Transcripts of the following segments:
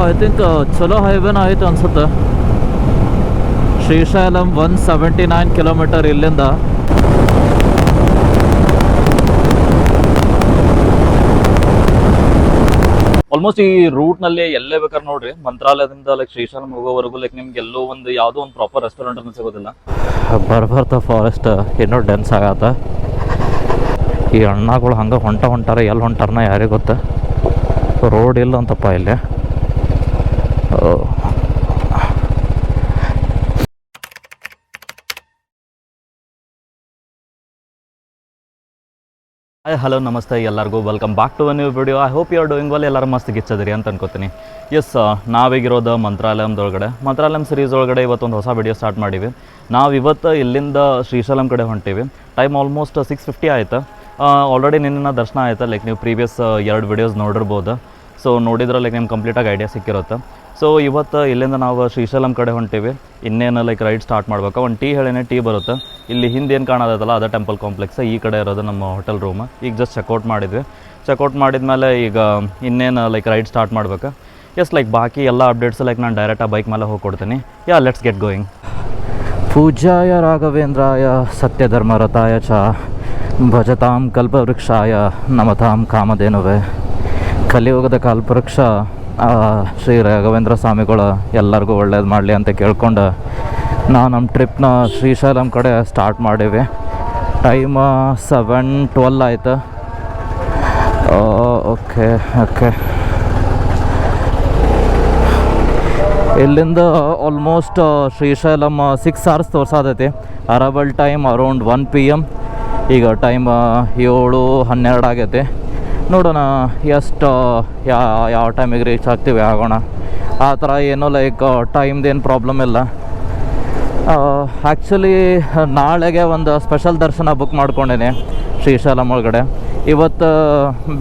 I think ಚಲೋ ಹೈವೇನ ಆಯಿತು ಅನ್ಸುತ್ತೆ. ಶ್ರೀಶೈಲಂ 179 ಕಿಲೋಮೀಟರ್ ಇಲ್ಲಿಂದ. ಆಲ್ಮೋಸ್ಟ್ ಈ ರೂಟ್ನಲ್ಲಿ ಎಲ್ಲೇ ಬೇಕಾದ್ರೆ ನೋಡ್ರಿ, ಮಂತ್ರಾಲಯದಿಂದ ಲೈಕ್ ಶ್ರೀಶೈಲಂ ಹೋಗೋವರೆಗೂ ಲೈಕ್ ನಿಮ್ಗೆ ಎಲ್ಲೋ ಒಂದು ಯಾವುದೋ ಒಂದು ಪ್ರಾಪರ್ ರೆಸ್ಟೋರೆಂಟ್ ಅನ್ನು ಸಿಗೋದಿಲ್ಲ. ಬರ್ಬರ್ತಾ ಫಾರೆಸ್ಟ್ ಇನ್ನೂ ಡೆನ್ಸ್ ಆಗತ್ತ. ಈ ಅಣ್ಣಗಳು ಹಂಗೆ ಹೊಂಟಾರ, ಎಲ್ಲಿ ಹೊಂಟಾರನ ಯಾರಿಗೆ ಗೊತ್ತ. ರೋಡ್ ಇಲ್ಲ ಅಂತಪ್ಪ ಇಲ್ಲಿ. ಹಾಯ್ ಹಲೋ ನಮಸ್ತೆ ಎಲ್ಲರಿಗೂ, welcome back to a new video. I hope you are doing well. ಎಲ್ಲರೂ ಮಸ್ತ್ ಗಿಚ್ಚದಿರಿ ಅಂತ ಅನ್ಕೋತೀನಿ. ಎಸ್, ನಾವೀಗಿರೋದು ಮಂತ್ರಾಲಯದೊಳಗಡೆ, ಮಂತ್ರಾಲಯಂ ಸೀರೀಸ್ ಒಳಗಡೆ ಇವತ್ತೊಂದು ಹೊಸ ವಿಡಿಯೋ ಸ್ಟಾರ್ಟ್ ಮಾಡೀವಿ. ನಾವು ಇವತ್ತು ಇಲ್ಲಿಂದ ಶ್ರೀಶೈಲಂ ಕಡೆ ಹೊಂಟೀವಿ. ಟೈಮ್ ಆಲ್ಮೋಸ್ಟ್ 6:50 ಆಯ್ತು. ಆಲ್ರೆಡಿ ನಿನ್ನ ದರ್ಶನ ಆಯ್ತು. ಲೈಕ್ ನೀವು ಪ್ರೀವಿಯಸ್ 2 ವಿಡಿಯೋಸ್ ನೋಡಿರ್ಬೋದು. ಸೊ ನೋಡಿದ್ರೆ ಲೈಕ್ ನಿಮ್ಗೆ ಕಂಪ್ಲೀಟಾಗಿ ಐಡಿಯಾ ಸಿಕ್ಕಿರುತ್ತೆ. ಸೊ ಇವತ್ತು ಇಲ್ಲಿಂದ ನಾವು ಶ್ರೀಶೈಲಂ ಕಡೆ ಹೊಂಟೀವಿ. ಇನ್ನೇನು ಲೈಕ್ ರೈಡ್ ಸ್ಟಾರ್ಟ್ ಮಾಡ್ಬೇಕು. ಒಂದು ಟೀ ಬರುತ್ತೆ. ಇಲ್ಲಿ ಹಿಂದೆ ಏನು ಕಾಣೋದಲ್ಲ ಅದೇ ಟೆಂಪಲ್ ಕಾಂಪ್ಲೆಕ್ಸ್. ಈ ಕಡೆ ಇರೋದು ನಮ್ಮ ಹೋಟೆಲ್ ರೂಮ್. ಈಗ ಜಸ್ಟ್ ಚೆಕ್ಔಟ್ ಮಾಡಿದ್ವಿ. ಚೆಕ್ಔಟ್ ಮಾಡಿದ್ಮೇಲೆ ಈಗ ಇನ್ನೇನು ಲೈಕ್ ರೈಡ್ ಸ್ಟಾರ್ಟ್ ಮಾಡ್ಬೇಕು. ಎಸ್, ಲೈಕ್ ಬಾಕಿ ಎಲ್ಲ ಅಪ್ಡೇಟ್ಸ್ ಲೈಕ್ ನಾನು ಡೈರೆಕ್ಟಾಗಿ ಬೈಕ್ ಮೇಲೆ ಹೋಗ್ಕೊಡ್ತೀನಿ. ಯಾ, ಲೆಟ್ಸ್ ಗೆಟ್ ಗೋಯಿಂಗ್. ಪೂಜ್ಯಾಯ ರಾಘವೇಂದ್ರಾಯ ಸತ್ಯಧರ್ಮರತಾಯ ಚ ಭಜತಾಂ ಕಲ್ಪವೃಕ್ಷಾಯ ನಮತಾಂ ಕಾಮಧೇನುವೆ. ಕಲಿಯುಗದ ಕಲ್ಪವೃಕ್ಷ ಶ್ರೀ ರಾಘವೇಂದ್ರ ಸ್ವಾಮಿಗಳು ಎಲ್ಲರಿಗೂ ಒಳ್ಳೇದು ಮಾಡಲಿ ಅಂತ ಕೇಳ್ಕೊಂಡು ನಾವು ನಮ್ಮ ಟ್ರಿಪ್ನ ಶ್ರೀಶೈಲಂ ಕಡೆ ಸ್ಟಾರ್ಟ್ ಮಾಡೀವಿ. ಟೈಮ್ 7:12 ಆಯಿತು. ಓಕೆ ಇಲ್ಲಿಂದ ಆಲ್ಮೋಸ್ಟ್ ಶ್ರೀಶೈಲಂ 6 hours ತೋರ್ಸಾದೈತಿ. Arrival time around 1 PM. ಈಗ ಟೈಮ್ 7:12 ಆಗೈತಿ. ನೋಡೋಣ ಎಷ್ಟು ಯಾವ ಟೈಮಿಗೆ ರೀಚ್ ಆಗ್ತೀವಿ ಆಗೋಣ. ಆ ಥರ ಏನೋ ಲೈಕ್ ಟೈಮ್ದೇನು ಪ್ರಾಬ್ಲಮ್ ಇಲ್ಲ. ಆ್ಯಕ್ಚುಲಿ ನಾಳೆಗೆ ಒಂದು ಸ್ಪೆಷಲ್ ದರ್ಶನ ಬುಕ್ ಮಾಡ್ಕೊಂಡೇನೆ ಶ್ರೀಶೈಲಂ ಒಳಗಡೆ. ಇವತ್ತು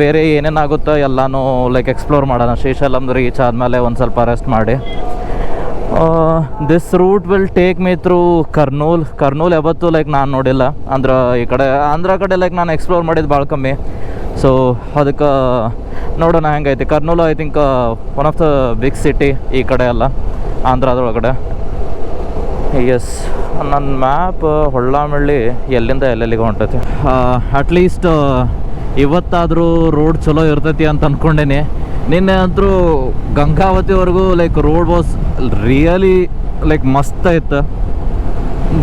ಬೇರೆ ಏನೇನಾಗುತ್ತೋ ಎಲ್ಲನೂ ಲೈಕ್ ಎಕ್ಸ್ಪ್ಲೋರ್ ಮಾಡೋಣ. ಶ್ರೀಶೈಲಂ ರೀಚ್ ಆದಮೇಲೆ ಒಂದು ಸ್ವಲ್ಪ ರೆಸ್ಟ್ ಮಾಡಿ. This route will take me through Kurnool ಯಾವತ್ತೂ ಲೈಕ್ ನಾನು ನೋಡಿಲ್ಲ. ಅಂದ್ರೆ ಈ ಕಡೆ ಆಂಧ್ರ ಕಡೆ ಲೈಕ್ ನಾನು ಎಕ್ಸ್ಪ್ಲೋರ್ ಮಾಡಿದ್ದು ಭಾಳ ಕಮ್ಮಿ. ಸೊ ಅದಕ್ಕೆ ನೋಡೋಣ ಹೆಂಗೈತಿ. Kurnool I think one of the big city ಈ ಕಡೆ ಎಲ್ಲ ಆಂಧ್ರದೊಳಗಡೆ. ಎಸ್, ನನ್ನ ಮ್ಯಾಪ್ ಹೊಳ್ಳಾಮಳ್ಳಿ ಎಲ್ಲಿಂದ ಎಲ್ಲೆಲ್ಲಿಗೆ ಹೊಂಟೈತಿ. ಅಟ್ಲೀಸ್ಟ್ ಇವತ್ತಾದರೂ ರೋಡ್ ಚಲೋ ಇರ್ತೈತಿ ಅಂತ ಅಂದ್ಕೊಂಡೇನೆ. ನಿನ್ನೆ ಅಂತೂ ಗಂಗಾವತಿವರೆಗೂ like road was really like ಮಸ್ತ್ ಇತ್ತು.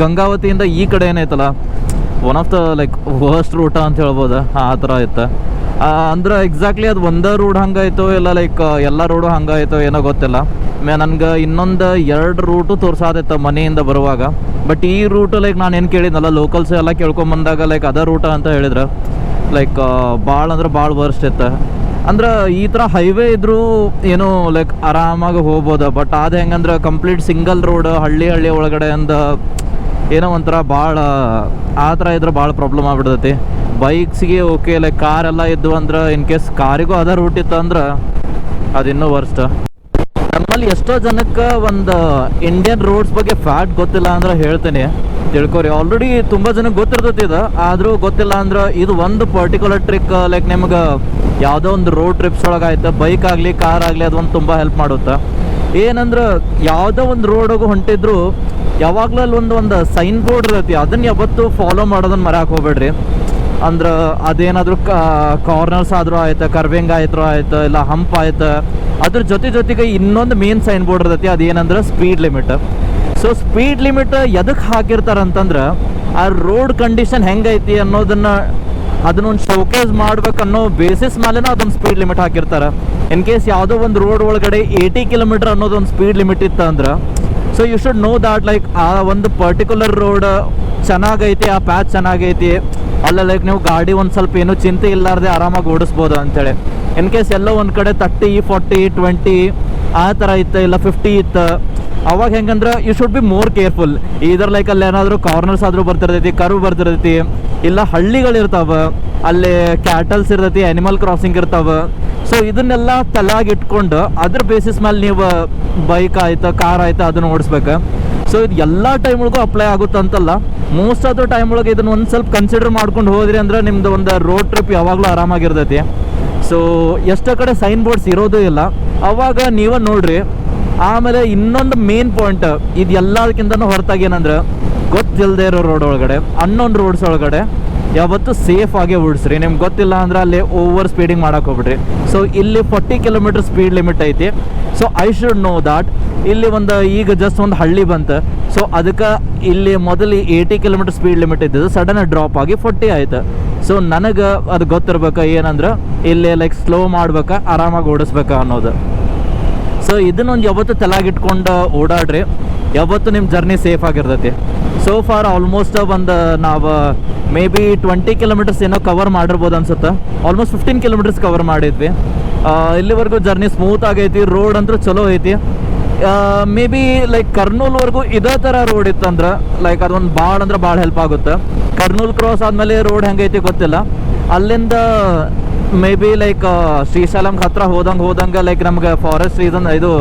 ಗಂಗಾವತಿಯಿಂದ ಈ ಕಡೆ ಏನೈತಲ್ಲ, one of the like worst ರೂಟ ಅಂತ ಹೇಳ್ಬೋದು. ಆ ಥರ ಇತ್ತು. ಅಂದ್ರೆ ಎಕ್ಸಾಕ್ಟ್ಲಿ ಅದು ಒಂದೇ ರೋಡ್ ಹಂಗಾಯ್ತು ಇಲ್ಲ ಲೈಕ್ ಎಲ್ಲ ರೋಡು ಹಂಗಾಯ್ತು ಏನೋ ಗೊತ್ತಿಲ್ಲ. ನನಗೆ ಇನ್ನೊಂದು 2 ರೂಟು ತೋರ್ಸಾದಿತ್ತು ಮನೆಯಿಂದ ಬರುವಾಗ. ಬಟ್ ಈ ರೂಟು ಲೈಕ್ ನಾನು ಏನು ಕೇಳಿದ್ನಲ್ಲ, ಲೋಕಲ್ಸ್ ಎಲ್ಲ ಕೇಳ್ಕೊಂಬಂದಾಗ ಲೈಕ್ ಅದೇ ರೂಟ ಅಂತ ಹೇಳಿದ್ರು. ಲೈಕ್ ಭಾಳ ಅಂದ್ರೆ ಭಾಳ ವರ್ಸ್ಟ್ ಇತ್ತು. ಅಂದ್ರೆ ಈ ಥರ ಹೈವೇ ಇದ್ರೂ ಏನೋ ಲೈಕ್ ಆರಾಮಾಗಿ ಹೋಗ್ಬೋದು. ಬಟ್ ಅದು ಹೆಂಗಂದ್ರೆ ಕಂಪ್ಲೀಟ್ ಸಿಂಗಲ್ ರೋಡ್ ಹಳ್ಳಿ ಒಳಗಡೆಯಿಂದ ಏನೋ ಒಂಥರ ಭಾಳ ಆ ಥರ ಇದ್ರೆ ಭಾಳ ಪ್ರಾಬ್ಲಮ್ ಆಗ್ಬಿಡ್ತೈತಿ. ಬೈಕ್ಸ್ಗೆ ಓಕೆ ಲೈಕ್ ಕಾರೆಲ್ಲ ಇದ್ವು ಅಂದ್ರೆ, ಇನ್ ಕೇಸ್ ಕಾರಿಗೂ ಅದೇ ರೂಟ್ ಇತ್ತು ಅಂದ್ರೆ ಅದು ಇನ್ನೂ ವರ್ಸ್ಟ್. ನಮ್ಮಲ್ಲಿ ಎಷ್ಟೋ ಜನಕ್ಕೆ ಒಂದು ಇಂಡಿಯನ್ ರೋಡ್ಸ್ ಬಗ್ಗೆ ಫ್ಯಾಕ್ಟ್ ಗೊತ್ತಿಲ್ಲ ಅಂದ್ರೆ ಹೇಳ್ತೀನಿ, ತಿಳ್ಕೊರಿ. ಆಲ್ರೆಡಿ ತುಂಬ ಜನಕ್ಕೆ ಗೊತ್ತಿರ್ತೈತಿ ಇದು, ಆದರೂ ಗೊತ್ತಿಲ್ಲ ಅಂದ್ರೆ ಇದು ಒಂದು ಪರ್ಟಿಕ್ಯುಲರ್ ಟ್ರಿಕ್ ಲೈಕ್ ನಿಮ್ಗೆ ಯಾವುದೋ ಒಂದು ರೋಡ್ ಟ್ರಿಪ್ಸ್ ಒಳಗಾಯ್ತು, ಬೈಕ್ ಆಗಲಿ ಕಾರ್ ಆಗಲಿ ಅದೊಂದು ತುಂಬ ಹೆಲ್ಪ್ ಮಾಡುತ್ತೆ. ಏನಂದ್ರೆ ಯಾವುದೋ ಒಂದು ರೋಡಿಗೆ ಹೊಂಟಿದ್ರು ಯಾವಾಗಲೂ ಅಲ್ಲಿ ಒಂದು ಸೈನ್ ಬೋರ್ಡ್ ಇರತ್ತೆ. ಅದನ್ನು ಯಾವತ್ತೂ ಫಾಲೋ ಮಾಡೋದನ್ನು ಮರ್ಯಾಕೆ ಹೋಗ್ಬೇಡ್ರಿ. ಅಂದ್ರೆ ಅದೇನಾದರೂ ಕಾರ್ನರ್ಸ್ ಆದರೂ ಆಯ್ತು, ಕರ್ವಿಂಗ್ ಆಯ್ತು ಇಲ್ಲ ಹಂಪ್ ಆಯ್ತು, ಅದ್ರ ಜೊತೆಗೆ ಇನ್ನೊಂದು ಮೇನ್ ಸೈನ್ ಬೋರ್ಡ್ ಇರತ್ತೆ. ಅದೇನಂದ್ರೆ speed limit. So speed limit ಎದಕ್ಕೆ ಹಾಕಿರ್ತಾರಂತಂದ್ರೆ ಆ ರೋಡ್ ಕಂಡೀಷನ್ ಹೆಂಗೈತಿ ಅದನ್ನೊಂದು ಶೋಕೇಸ್ ಮಾಡ್ಬೇಕನ್ನೋ ಬೇಸಿಸ್ ಮೇಲೆನ ಅದೊಂದು ಸ್ಪೀಡ್ ಲಿಮಿಟ್ ಹಾಕಿರ್ತಾರೆ. ಇನ್ ಕೇಸ್ ಯಾವುದೋ ಒಂದು ರೋಡ್ ಒಳಗಡೆ 80 km ಅನ್ನೋದೊಂದು ಸ್ಪೀಡ್ ಲಿಮಿಟ್ ಇತ್ತು ಅಂದ್ರೆ, so you should know that like ಆ ಒಂದು ಪರ್ಟಿಕ್ಯುಲರ್ ರೋಡ್ ಚೆನ್ನಾಗೈತಿ, ಆ ಪ್ಯಾಚ್ ಚೆನ್ನಾಗೈತಿ, ಅಲ್ಲ ಲೈಕ್ ನೀವು ಗಾಡಿ ಒಂದು ಸ್ವಲ್ಪ ಏನೂ ಚಿಂತೆ ಇಲ್ಲಾರ್ದೆ ಆರಾಮಾಗಿ ಓಡಿಸ್ಬೋದು ಅಂತೇಳಿ. ಇನ್ ಕೇಸ್ ಎಲ್ಲೋ ಒಂದು ಕಡೆ 30, 40, 20 ಆ ಥರ ಇತ್ತು, ಇಲ್ಲ 50 ಇತ್ತು, ಅವಾಗ ಹೆಂಗಂದ್ರೆ you should be more careful. ಇದರ್ ಲೈಕ್ ಅಲ್ಲಿ ಏನಾದರೂ ಕಾರ್ನರ್ಸ್ ಆದರೂ ಬರ್ತಿರ್ತೈತಿ, ಕರ್ವ್ ಬರ್ತಿರ್ತೈತಿ, ಇಲ್ಲ ಹಳ್ಳಿಗಳಿರ್ತಾವೆ, ಅಲ್ಲಿ ಕ್ಯಾಟಲ್ಸ್ ಇರ್ತೈತಿ, ಆ್ಯನಿಮಲ್ ಕ್ರಾಸಿಂಗ್ ಇರ್ತಾವೆ. ಸೊ ಇದನ್ನೆಲ್ಲ ತಲೆಯಾಗಿಟ್ಕೊಂಡು ಅದ್ರ ಬೇಸಿಸ್ ಮೇಲೆ ನೀವು ಬೈಕ್ ಆಯ್ತು ಕಾರ್ ಆಯ್ತು ಅದನ್ನು ಓಡಿಸ್ಬೇಕು. ಸೊ ಇದು ಎಲ್ಲ ಟೈಮ್ ಒಳಗೂ ಅಪ್ಲೈ ಆಗುತ್ತೆ ಅಂತಲ್ಲ, ಮೋಸ್ಟ್ ಆಫ್ ದ ಟೈಮ್ ಒಳಗೆ ಇದನ್ನು ಒಂದು ಸ್ವಲ್ಪ ಕನ್ಸಿಡರ್ ಮಾಡ್ಕೊಂಡು ಹೋದ್ರಿ ಅಂದ್ರೆ ನಿಮ್ದು ಒಂದು ರೋಡ್ ಟ್ರಿಪ್ ಯಾವಾಗಲೂ ಆರಾಮಾಗಿರ್ತೈತಿ. ಸೊ ಎಷ್ಟೋ ಕಡೆ ಸೈನ್ ಬೋರ್ಡ್ಸ್ ಇರೋದು ಇಲ್ಲ, ಅವಾಗ ನೀವ ನೋಡ್ರಿ. ಆಮೇಲೆ ಇನ್ನೊಂದು ಮೇನ್ ಪಾಯಿಂಟ್, ಇದು ಎಲ್ಲದಕ್ಕಿಂತನೂ ಹೊರತಾಗಿ ಏನಂದ್ರೆ, ಗೊತ್ತಿಲ್ಲದೆ ಇರೋ ರೋಡ್ ಒಳಗಡೆ, ಅನ್ನೊಂದು ರೋಡ್ಸ್ ಒಳಗಡೆ ಯಾವತ್ತು ಸೇಫ್ ಆಗಿ ಓಡಿಸ್ರಿ. ನಿಮ್ಗೆ ಗೊತ್ತಿಲ್ಲ ಅಂದ್ರೆ ಅಲ್ಲಿ ಓವರ್ ಸ್ಪೀಡಿಂಗ್ ಮಾಡಕ್ಕೆ ಹೋಗ್ಬಿಡ್ರಿ. ಸೊ ಇಲ್ಲಿ 40 ಕಿಲೋಮೀಟರ್ ಸ್ಪೀಡ್ ಲಿಮಿಟ್ ಐತಿ. ಸೊ ಐ ಶುಡ್ ನೋ ದಾಟ್. ಇಲ್ಲಿ ಒಂದು ಈಗ ಜಸ್ಟ್ ಒಂದು ಹಳ್ಳಿ ಬಂತು. ಸೊ ಅದಕ್ಕೆ ಇಲ್ಲಿ ಮೊದಲು 80 ಕಿಲೋಮೀಟರ್ ಸ್ಪೀಡ್ ಲಿಮಿಟ್ ಇದ್ದಿದ್ದು ಸಡನ್ ಡ್ರಾಪ್ ಆಗಿ 40 ಆಯ್ತು. ಸೊ ನನಗೆ ಅದು ಗೊತ್ತಿರ್ಬೇಕು ಏನಂದ್ರೆ ಇಲ್ಲಿ ಲೈಕ್ ಸ್ಲೋ ಮಾಡ್ಬೇಕಾ ಆರಾಮಾಗಿ ಓಡಿಸ್ಬೇಕಾ ಅನ್ನೋದು. ಸೊ ಇದನ್ನೊಂದು ಯಾವತ್ತು ತಲೆಯಾಗಿಟ್ಕೊಂಡು ಓಡಾಡ್ರಿ, ಯಾವತ್ತು ನಿಮ್ಮ ಜರ್ನಿ ಸೇಫ್ ಆಗಿರ್ತೈತಿ. ಸೋ ಫಾರ್ ಆಲ್ಮೋಸ್ಟ್ ಒಂದು ನಾವು ಮೇ ಬಿ 20 ಕಿಲೋಮೀಟರ್ಸ್ ಏನೋ ಕವರ್ ಮಾಡಿರ್ಬೋದು ಅನ್ಸುತ್ತೆ. ಆಲ್ಮೋಸ್ಟ್ 15 ಕಿಲೋಮೀಟರ್ಸ್ ಕವರ್ ಮಾಡಿದ್ವಿ. ಇಲ್ಲಿವರೆಗೂ ಜರ್ನಿ ಸ್ಮೂತ್ ಆಗೈತಿ. ರೋಡ್ ಅಂತೂ ಚಲೋ ಐತಿ. ಮೇ ಬಿ ಲೈಕ್ ಕರ್ನೂಲ್ವರೆಗೂ ಇದೇ ಥರ ರೋಡ್ ಇತ್ತಂದ್ರೆ ಲೈಕ್ ಅದೊಂದು ಭಾಳ ಅಂದ್ರೆ ಭಾಳ ಹೆಲ್ಪ್ ಆಗುತ್ತೆ. ಕರ್ನೂಲ್ ಕ್ರಾಸ್ ಆದಮೇಲೆ ರೋಡ್ ಹೆಂಗೈತಿ ಗೊತ್ತಿಲ್ಲ. ಅಲ್ಲಿಂದ ಮೇ ಬಿ ಲೈಕ್ ಶ್ರೀಶೈಲಂಗೆ ಹತ್ರ ಹೋದಂಗೆ ಲೈಕ್ ನಮ್ಗೆ ಫಾರೆಸ್ಟ್ ರೀಸನ್ ಇದು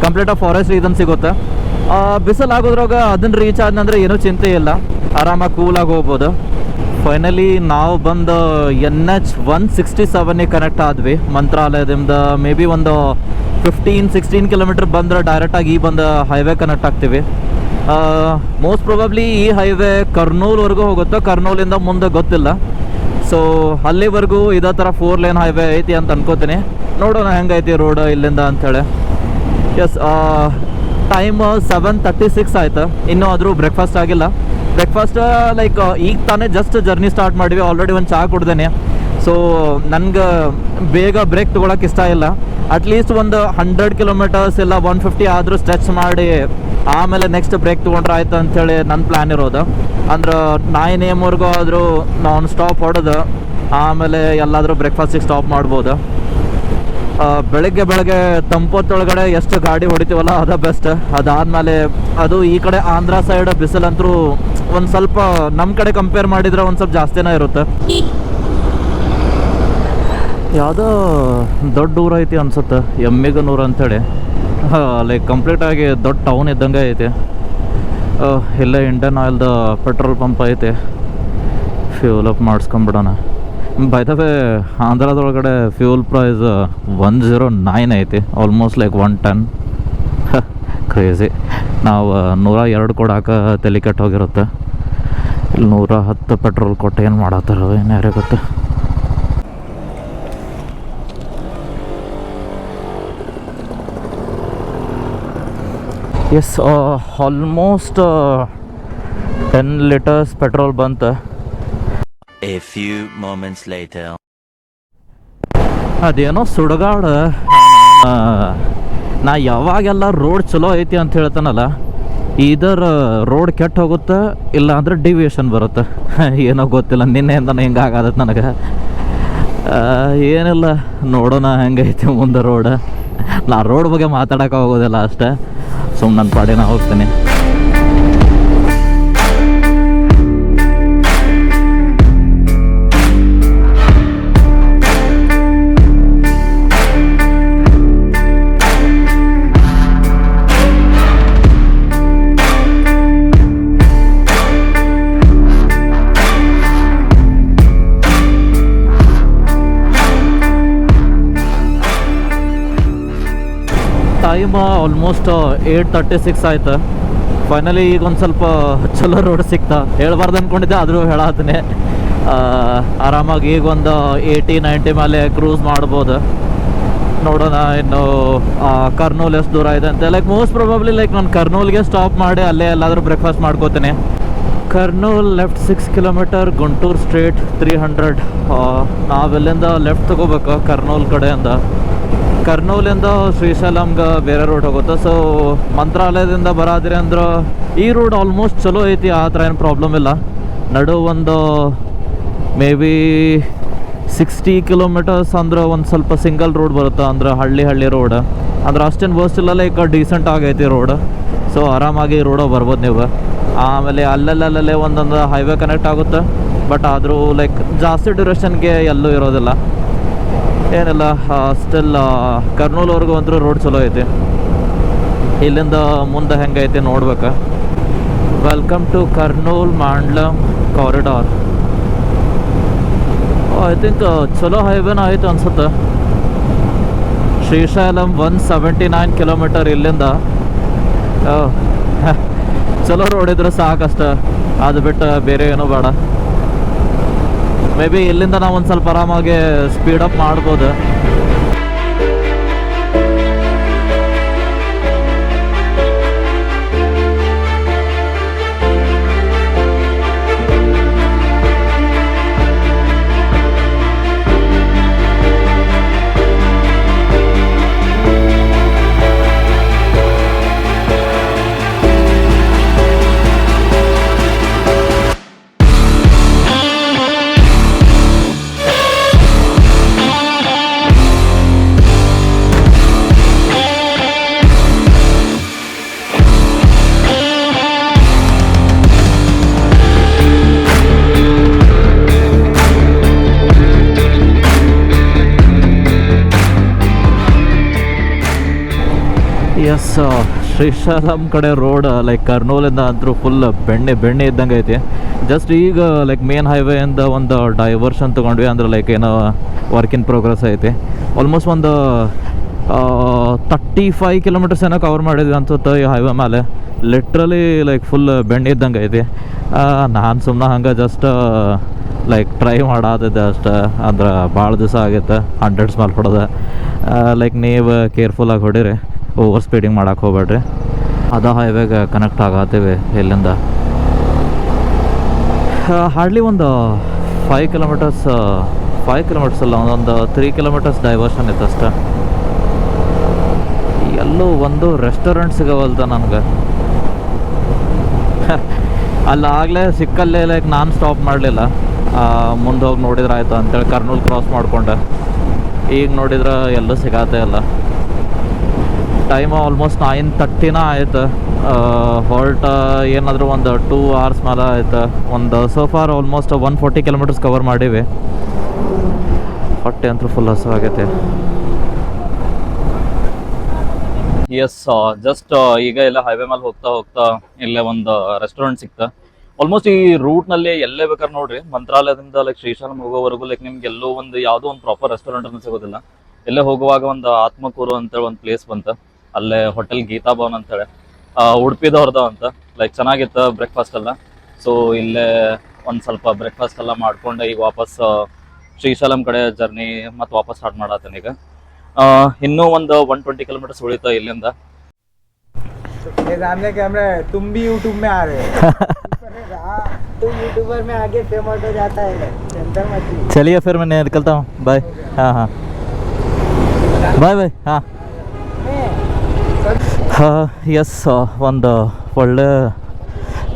ಕಂಪ್ಲೀಟ್ ಆಫ್ ಫಾರೆಸ್ಟ್ ರೀಸನ್ ಸಿಗುತ್ತೆ. ಬಿಸಿಲು ಆಗೋದ್ರಾಗ ಅದನ್ನ ರೀಚ್ ಆದ್ನಂದ್ರೆ ಏನೂ ಚಿಂತೆ ಇಲ್ಲ, ಆರಾಮಾಗಿ ಕೂಲಾಗಿ ಹೋಗ್ಬೋದು. ಫೈನಲಿ ನಾವು ಬಂದು NH 167ಗೆ ಕನೆಕ್ಟ್ ಆದ್ವಿ ಮಂತ್ರಾಲಯದಿಂದ. ಮೇ ಬಿ ಒಂದು 15-16 ಕಿಲೋಮೀಟರ್ ಬಂದ್ರೆ ಡೈರೆಕ್ಟಾಗಿ ಈ ಬಂದು ಹೈವೇ ಕನೆಕ್ಟ್ ಆಗ್ತೀವಿ. ಮೋಸ್ಟ್ ಪ್ರೊಬಬ್ಲಿ ಈ ಹೈವೇ ಕರ್ನೂಲ್ವರೆಗೂ ಹೋಗುತ್ತೋ, ಕರ್ನೂಲಿಂದ ಮುಂದೆ ಗೊತ್ತಿಲ್ಲ. ಸೊ ಅಲ್ಲಿವರೆಗೂ ಇದೇ ಥರ 4 ಲೇನ್ ಹೈವೇ ಐತಿ ಅಂತ ಅನ್ಕೋತೀನಿ. ನೋಡೋಣ ಹೆಂಗೈತಿ ರೋಡ್ ಇಲ್ಲಿಂದ ಅಂಥೇಳಿ. ಎಸ್, ಟೈಮ್ 7:36 ಆಯ್ತು. ಇನ್ನೂ ಆದರೂ ಬ್ರೇಕ್ಫಾಸ್ಟ್ ಆಗಿಲ್ಲ. ಬ್ರೇಕ್ಫಾಸ್ಟ್ ಲೈಕ್ ಈಗ ತಾನೇ ಜಸ್ಟ್ ಜರ್ನಿ ಸ್ಟಾರ್ಟ್ ಮಾಡಿವಿ. ಆಲ್ರೆಡಿ ಒಂದು ಚಹಾ ಕುಡ್ದೇನೆ. ಸೊ ನನಗೆ ಬೇಗ ಬ್ರೇಕ್ ತೊಗೊಳಕ್ಕೆ ಇಷ್ಟ ಇಲ್ಲ. ಅಟ್ಲೀಸ್ಟ್ ಒಂದು 100 ಕಿಲೋಮೀಟರ್ಸ್ ಇಲ್ಲ 150 ಆದರೂ ಸ್ಟ್ರೆಚ್ ಮಾಡಿ ಆಮೇಲೆ ನೆಕ್ಸ್ಟ್ ಬ್ರೇಕ್ ತೊಗೊಂಡ್ರೆ ಆಯ್ತು ಅಂಥೇಳಿ ನನ್ನ ಪ್ಲ್ಯಾನ್ ಇರೋದು. ಅಂದ್ರೆ 9 AM ಆದರೂ ನಾನ್ ಸ್ಟಾಪ್ ಹೊಡೆದು ಆಮೇಲೆ ಎಲ್ಲಾದರೂ ಬ್ರೇಕ್ಫಾಸ್ಟಿಗೆ ಸ್ಟಾಪ್ ಮಾಡ್ಬೋದು. ಬೆಳಗ್ಗೆ ತಂಪೊತ್ತೊಳಗಡೆ ಎಷ್ಟು ಗಾಡಿ ಹೊಡಿತೀವಲ್ಲ ಅದ ಬೆಸ್ಟ್. ಅದಾದಮೇಲೆ ಅದು ಈ ಕಡೆ ಆಂಧ್ರ ಸೈಡ್ ಬಿಸಿಲಂತರೂ ಒಂದು ಸ್ವಲ್ಪ ನಮ್ಮ ಕಡೆ ಕಂಪೇರ್ ಮಾಡಿದರೆ ಒಂದು ಸ್ವಲ್ಪ ಜಾಸ್ತಿನೇ ಇರುತ್ತೆ. ಯಾವುದೋ ದೊಡ್ಡ ಊರು ಐತಿ ಅನ್ಸುತ್ತೆ, ಎಮ್ಮಿಗನೂರು ಅಂಥೇಳಿ. ಲೈಕ್ ಕಂಪ್ಲೀಟಾಗಿ ದೊಡ್ಡ ಟೌನ್ ಇದ್ದಂಗೆ ಐತಿ. ಇಲ್ಲೇ ಇಂಡಿಯನ್ ಆಯಿಲ್ದ ಪೆಟ್ರೋಲ್ ಪಂಪ್ ಐತಿ. ಫ್ಯೂಲ್ ಅಪ್ ಮಾಡಿಸ್ಕೊಂಬಿಡೋಣ. ಬೈ ದ ವೇ, ಆಂಧ್ರದೊಳಗಡೆ ಫ್ಯೂಲ್ ಪ್ರೈಸ್ 109 ಐತಿ, ಆಲ್ಮೋಸ್ಟ್ ಲೈಕ್ 110. ಕ್ರೇಜಿ. ನಾವು 102 ಕೊಡಾಕ ತಲೆ ಕೆಟ್ಟು ಹೋಗಿರುತ್ತೆ. ಇಲ್ಲಿ 110 ಪೆಟ್ರೋಲ್ ಕೊಟ್ಟು ಏನು ಮಾಡತ್ತಾರ ಏನು ಯಾರೇ ಗೊತ್ತು. ಎಸ್, ಆಲ್ಮೋಸ್ಟ್ 10 ಲೀಟರ್ಸ್ ಪೆಟ್ರೋಲ್ ಬಂತು. A few moments later. ಅದೇನೋ ಸುಡಗಾಡು. ನಾ ಯಾವಾಗೆಲ್ಲ ರೋಡ್ ಚಲೋ ಐತಿ ಅಂತ ಹೇಳ್ತಾನಲ್ಲ, ಇದರ ರೋಡ್ ಕೆಟ್ಟ ಹೋಗುತ್ತೆ, ಇಲ್ಲ ಅಂದ್ರೆ ಡಿವಿಯೇಷನ್ ಬರುತ್ತೆ. ಏನೋ ಗೊತ್ತಿಲ್ಲ, ನಿನ್ನೆಯಿಂದನೂ ಹಿಂಗೆ ಆಗತ್ತೆ ನನಗೆ. ಏನಿಲ್ಲ, ನೋಡೋಣ ಹೆಂಗೈತಿ ಮುಂದೆ ರೋಡ್. ನಾ ರೋಡ್ ಬಗ್ಗೆ ಮಾತಾಡೋಕೆ ಹೋಗೋದಿಲ್ಲ ಅಷ್ಟೇ, ಸುಮ್ಮನೆ ನನ್ನ ಪಾಡಿನ ಹೋಗ್ತೀನಿ. ಟೈಮ್ ಆಲ್ಮೋಸ್ಟ್ 8:36 ಆಯ್ತು. ಫೈನಲಿ ಈಗ ಒಂದು ಸ್ವಲ್ಪ ಚಲೋ ರೋಡ್ ಸಿಕ್ತಾ. ಹೇಳ್ಬಾರ್ದು ಅಂದ್ಕೊಂಡಿದ್ದೆ, ಆದರೂ ಹೇಳತ್ತೀನಿ. ಆರಾಮಾಗಿ ಈಗ ಒಂದು 80-90 ಮೇಲೆ ಕ್ರೂಸ್ ಮಾಡ್ಬೋದು. ನೋಡೋಣ ಇನ್ನು ಕರ್ನೂಲ್ ಎಷ್ಟು ದೂರ ಇದೆ ಅಂತ. ಲೈಕ್ ಮೋಸ್ಟ್ ಪ್ರೊಬಬ್ಲಿ ಲೈಕ್ ನಾನು ಕರ್ನೂಲ್ಗೆ ಸ್ಟಾಪ್ ಮಾಡಿ ಅಲ್ಲೇ ಎಲ್ಲಾದರೂ ಬ್ರೇಕ್ಫಾಸ್ಟ್ ಮಾಡ್ಕೋತೀನಿ. Kurnool left 6 kilometre, Guntur straight 300. ನಾವೆಲ್ಲಿಂದ ಲೆಫ್ಟ್ ತೊಗೋಬೇಕು ಕರ್ನೂಲ್ ಕಡೆಯಿಂದ. ಕರ್ನೂಲಿಂದ ಶ್ರೀಶೈಲಂಗೆ ಬೇರೆ ರೋಡ್ ಹೋಗುತ್ತೆ. ಸೊ ಮಂತ್ರಾಲಯದಿಂದ ಬರಾದ್ರಿ ಅಂದ್ರೆ ಈ ರೋಡ್ ಆಲ್ಮೋಸ್ಟ್ ಚಲೋ ಐತಿ, ಆ ಥರ ಏನು ಪ್ರಾಬ್ಲಮ್ ಇಲ್ಲ. ನಡು ಒಂದು ಮೇ ಬಿ 60 ಕಿಲೋಮೀಟರ್ಸ್ ಅಂದ್ರೆ ಒಂದು ಸ್ವಲ್ಪ ಸಿಂಗಲ್ ರೋಡ್ ಬರುತ್ತೆ, ಅಂದ್ರೆ ಹಳ್ಳಿ ರೋಡ್. ಅಂದ್ರೆ ಅಷ್ಟೇನು ವರ್ಸ್ಟ್ ಇಲ್ಲ, ಲೈಕ್ ಡೀಸೆಂಟ್ ಆಗೈತಿ ರೋಡ್. ಸೊ ಆರಾಮಾಗಿ ರೋಡ ಬರ್ಬೋದು ನೀವು. ಆಮೇಲೆ ಅಲ್ಲಲ್ಲೇ ಒಂದೊಂದು ಹೈವೇ ಕನೆಕ್ಟ್ ಆಗುತ್ತೆ, ಬಟ್ ಆದರೂ ಲೈಕ್ ಜಾಸ್ತಿ ಡ್ಯೂರೇಷನ್ಗೆ ಎಲ್ಲೂ ಇರೋದಿಲ್ಲ. ಏನಿಲ್ಲ, ಸ್ಟಿಲ್ ಕರ್ನೂಲ್ವರೆಗೂ ಅಂತೂ ರೋಡ್ ಚಲೋ ಐತಿ. ಇಲ್ಲಿಂದ ಮುಂದೆ ಹೆಂಗೈತಿ ನೋಡ್ಬೇಕು. ವೆಲ್ಕಮ್ ಟು ಕರ್ನೂಲ್ ಮಾಂಡ್ಲಂ ಕಾರಿಡಾರ್. ಐ ಥಿಂಕ್ ಚಲೋ ಹೈವೇನ ಆಯ್ತು ಅನ್ಸುತ್ತೆ. ಶ್ರೀಶೈಲಂ 179 ಕಿಲೋಮೀಟರ್ ಇಲ್ಲಿಂದ. ಚಲೋ ರೋಡ್ ಇದ್ರೆ ಸಾಕಷ್ಟ, ಅದು ಬಿಟ್ಟು ಬೇರೆ ಏನೂ ಬೇಡ. ಮೇ ಬಿ ಇಲ್ಲಿಂದ ನಾವು ಒಂದು ಸ್ವಲ್ಪ ಆರಾಮಾಗಿ ಸ್ಪೀಡಪ್ ಮಾಡ್ಬೋದು. ಎಸ್, ಶ್ರೀಶೈಲಂ ಕಡೆ ರೋಡ್ ಲೈಕ್ ಕರ್ನೂಲಿಂದ ಅಂತೂ ಫುಲ್ ಬೆಣ್ಣೆ ಇದ್ದಂಗೆ ಐತಿ. ಜಸ್ಟ್ ಈಗ ಲೈಕ್ ಮೇನ್ ಹೈವೇಯಿಂದ ಒಂದು ಡೈವರ್ಷನ್ ತೊಗೊಂಡ್ವಿ, ಅಂದ್ರೆ ಲೈಕ್ ಏನೋ ವರ್ಕ್ ಇನ್ ಪ್ರೋಗ್ರೆಸ್ ಐತಿ. ಆಲ್ಮೋಸ್ಟ್ ಒಂದು 35 ಕಿಲೋಮೀಟರ್ಸ್ ಏನೋ ಕವರ್ ಮಾಡಿದ್ವಿ ಅನ್ಸುತ್ತೆ ಈ ಹೈವೇ ಮೇಲೆ. ಲಿಟ್ರಲಿ ಲೈಕ್ ಫುಲ್ ಬೆಣ್ಣೆ ಇದ್ದಂಗೆ ಐತಿ. ನಾನು ಸುಮ್ಮನೆ ಹಂಗೆ ಜಸ್ಟ್ ಲೈಕ್ ಟ್ರೈ ಮಾಡಾತಿದ್ದೆ ಅಷ್ಟೇ, ಅಂದ್ರೆ ಭಾಳ ದಿವಸ ಆಗೈತೆ 100 ಸ್ಮೆಲ್ ಹೊಡೆದ. ಲೈಕ್ ನೀವು ಕೇರ್ಫುಲ್ಲಾಗಿ ಹೊಡೀರಿ, ಓವರ್ ಸ್ಪೀಡಿಂಗ್ ಮಾಡೋಕೆ ಹೋಗ್ಬೇಡ್ರಿ. ಅದ ಹೈವೇಗೆ ಕನೆಕ್ಟ್ ಆಗತ್ತೀವಿ ಇಲ್ಲಿಂದ. ಹಾರ್ಡ್ಲಿ ಒಂದು 5 ಕಿಲೋಮೀಟರ್ಸ್ ಅಲ್ಲ, ಒಂದೊಂದು 3 ಕಿಲೋಮೀಟರ್ಸ್ ಡೈವರ್ಷನ್ ಇತ್ತು ಅಷ್ಟೇ. ಎಲ್ಲೂ ಒಂದು ರೆಸ್ಟೋರೆಂಟ್ ಸಿಗವಲ್ತ ನನಗೆ. ಅಲ್ಲಾಗಲೇ ಸಿಕ್ಕಲ್ಲೇ ಲೈಕ್ ನಾನು ಸ್ಟಾಪ್ ಮಾಡಲಿಲ್ಲ, ಮುಂದೆ ಹೋಗಿ ನೋಡಿದ್ರೆ ಆಯಿತು ಅಂತೇಳಿ ಕರ್ನೂಲ್ ಕ್ರಾಸ್ ಮಾಡಿಕೊಂಡೆ. ಈಗ ನೋಡಿದ್ರೆ ಎಲ್ಲೂ ಸಿಗತ್ತೇ ಇಲ್ಲ. ಟೈಮ್ ಆಲ್ಮೋಸ್ಟ್ 9:30 ಆಯ್ತು. ಹೊಲ್ಟ ಏನಾದರೂ ಒಂದು 2 hours ಮೇಲೆ ಆಯ್ತು. ಒಂದು ಸೋಫಾರ್ ಆಲ್ಮೋಸ್ಟ್ 140 ಕಿಲೋಮೀಟರ್ಸ್ ಕವರ್ ಮಾಡೀವಿ. ಹೊಟ್ಟೆ ಅಂತೂ ಫುಲ್ ಹಸು ಆಗೈತೆ. ಎಸ್, ಜಸ್ಟ್ ಈಗ ಎಲ್ಲ ಹೈವೇ ಮೇಲೆ ಹೋಗ್ತಾ ಇಲ್ಲೇ ಒಂದು ರೆಸ್ಟೋರೆಂಟ್ ಸಿಕ್ತ. ಆಲ್ಮೋಸ್ಟ್ ಈ ರೂಟ್ನಲ್ಲಿ ಎಲ್ಲೇ ಬೇಕಾದ್ರೆ ನೋಡ್ರಿ, ಮಂತ್ರಾಲಯದಿಂದ ಲೈಕ್ ಶ್ರೀಶೈಲಂ ಹೋಗೋವರೆಗೂ ಲೈಕ್ ನಿಮ್ಗೆ ಎಲ್ಲೋ ಒಂದು ಯಾವುದೋ ಒಂದು ಪ್ರಾಪರ್ ರೆಸ್ಟೋರೆಂಟ್ ಅನ್ನು ಸಿಗೋದಿಲ್ಲ. ಎಲ್ಲೇ ಹೋಗುವಾಗ ಒಂದು ಆತ್ಮಕೂರು ಅಂತೇಳಿ ಒಂದು ಪ್ಲೇಸ್ ಬಂತು, ಅಲ್ಲೇ ಹೋಟೆಲ್ ಗೀತಾ ಭವನ್ ಅಂತೇಳಿ ಉಡುಪಿದವ್ರದ ಅಂತ. ಲೈಕ್ ಚೆನ್ನಾಗಿತ್ತು ಬ್ರೇಕ್ಫಾಸ್ಟ್ ಎಲ್ಲ. ಸೊ ಇಲ್ಲೇ ಒಂದು ಸ್ವಲ್ಪ ಬ್ರೇಕ್ಫಾಸ್ಟ್ ಎಲ್ಲ ಮಾಡ್ಕೊಂಡು ಈಗ ವಾಪಸ್ ಶ್ರೀಶೈಲಂ ಕಡೆ ಜರ್ನಿ ಮತ್ತು ವಾಪಸ್ ಸ್ಟಾರ್ಟ್ ಮಾಡತ್ತೇನೆ. ಈಗ ಇನ್ನೂ ಒಂದು 120 ಕಿಲೋಮೀಟರ್ಸ್ ಉಳಿತಾ ಇಲ್ಲಿಂದ. सामने कैमरा है, तुम भी यूट्यूब में आ रहे हो। तुम यूट्यूबर में आगे फेमस हो जाता है। सेंटर मछली। चलिए फिर मैं निकलता हूँ, बाय. हाँ ಬಾಯ್. ಎಸ್, ಒಂದು ಒಳ್ಳೆ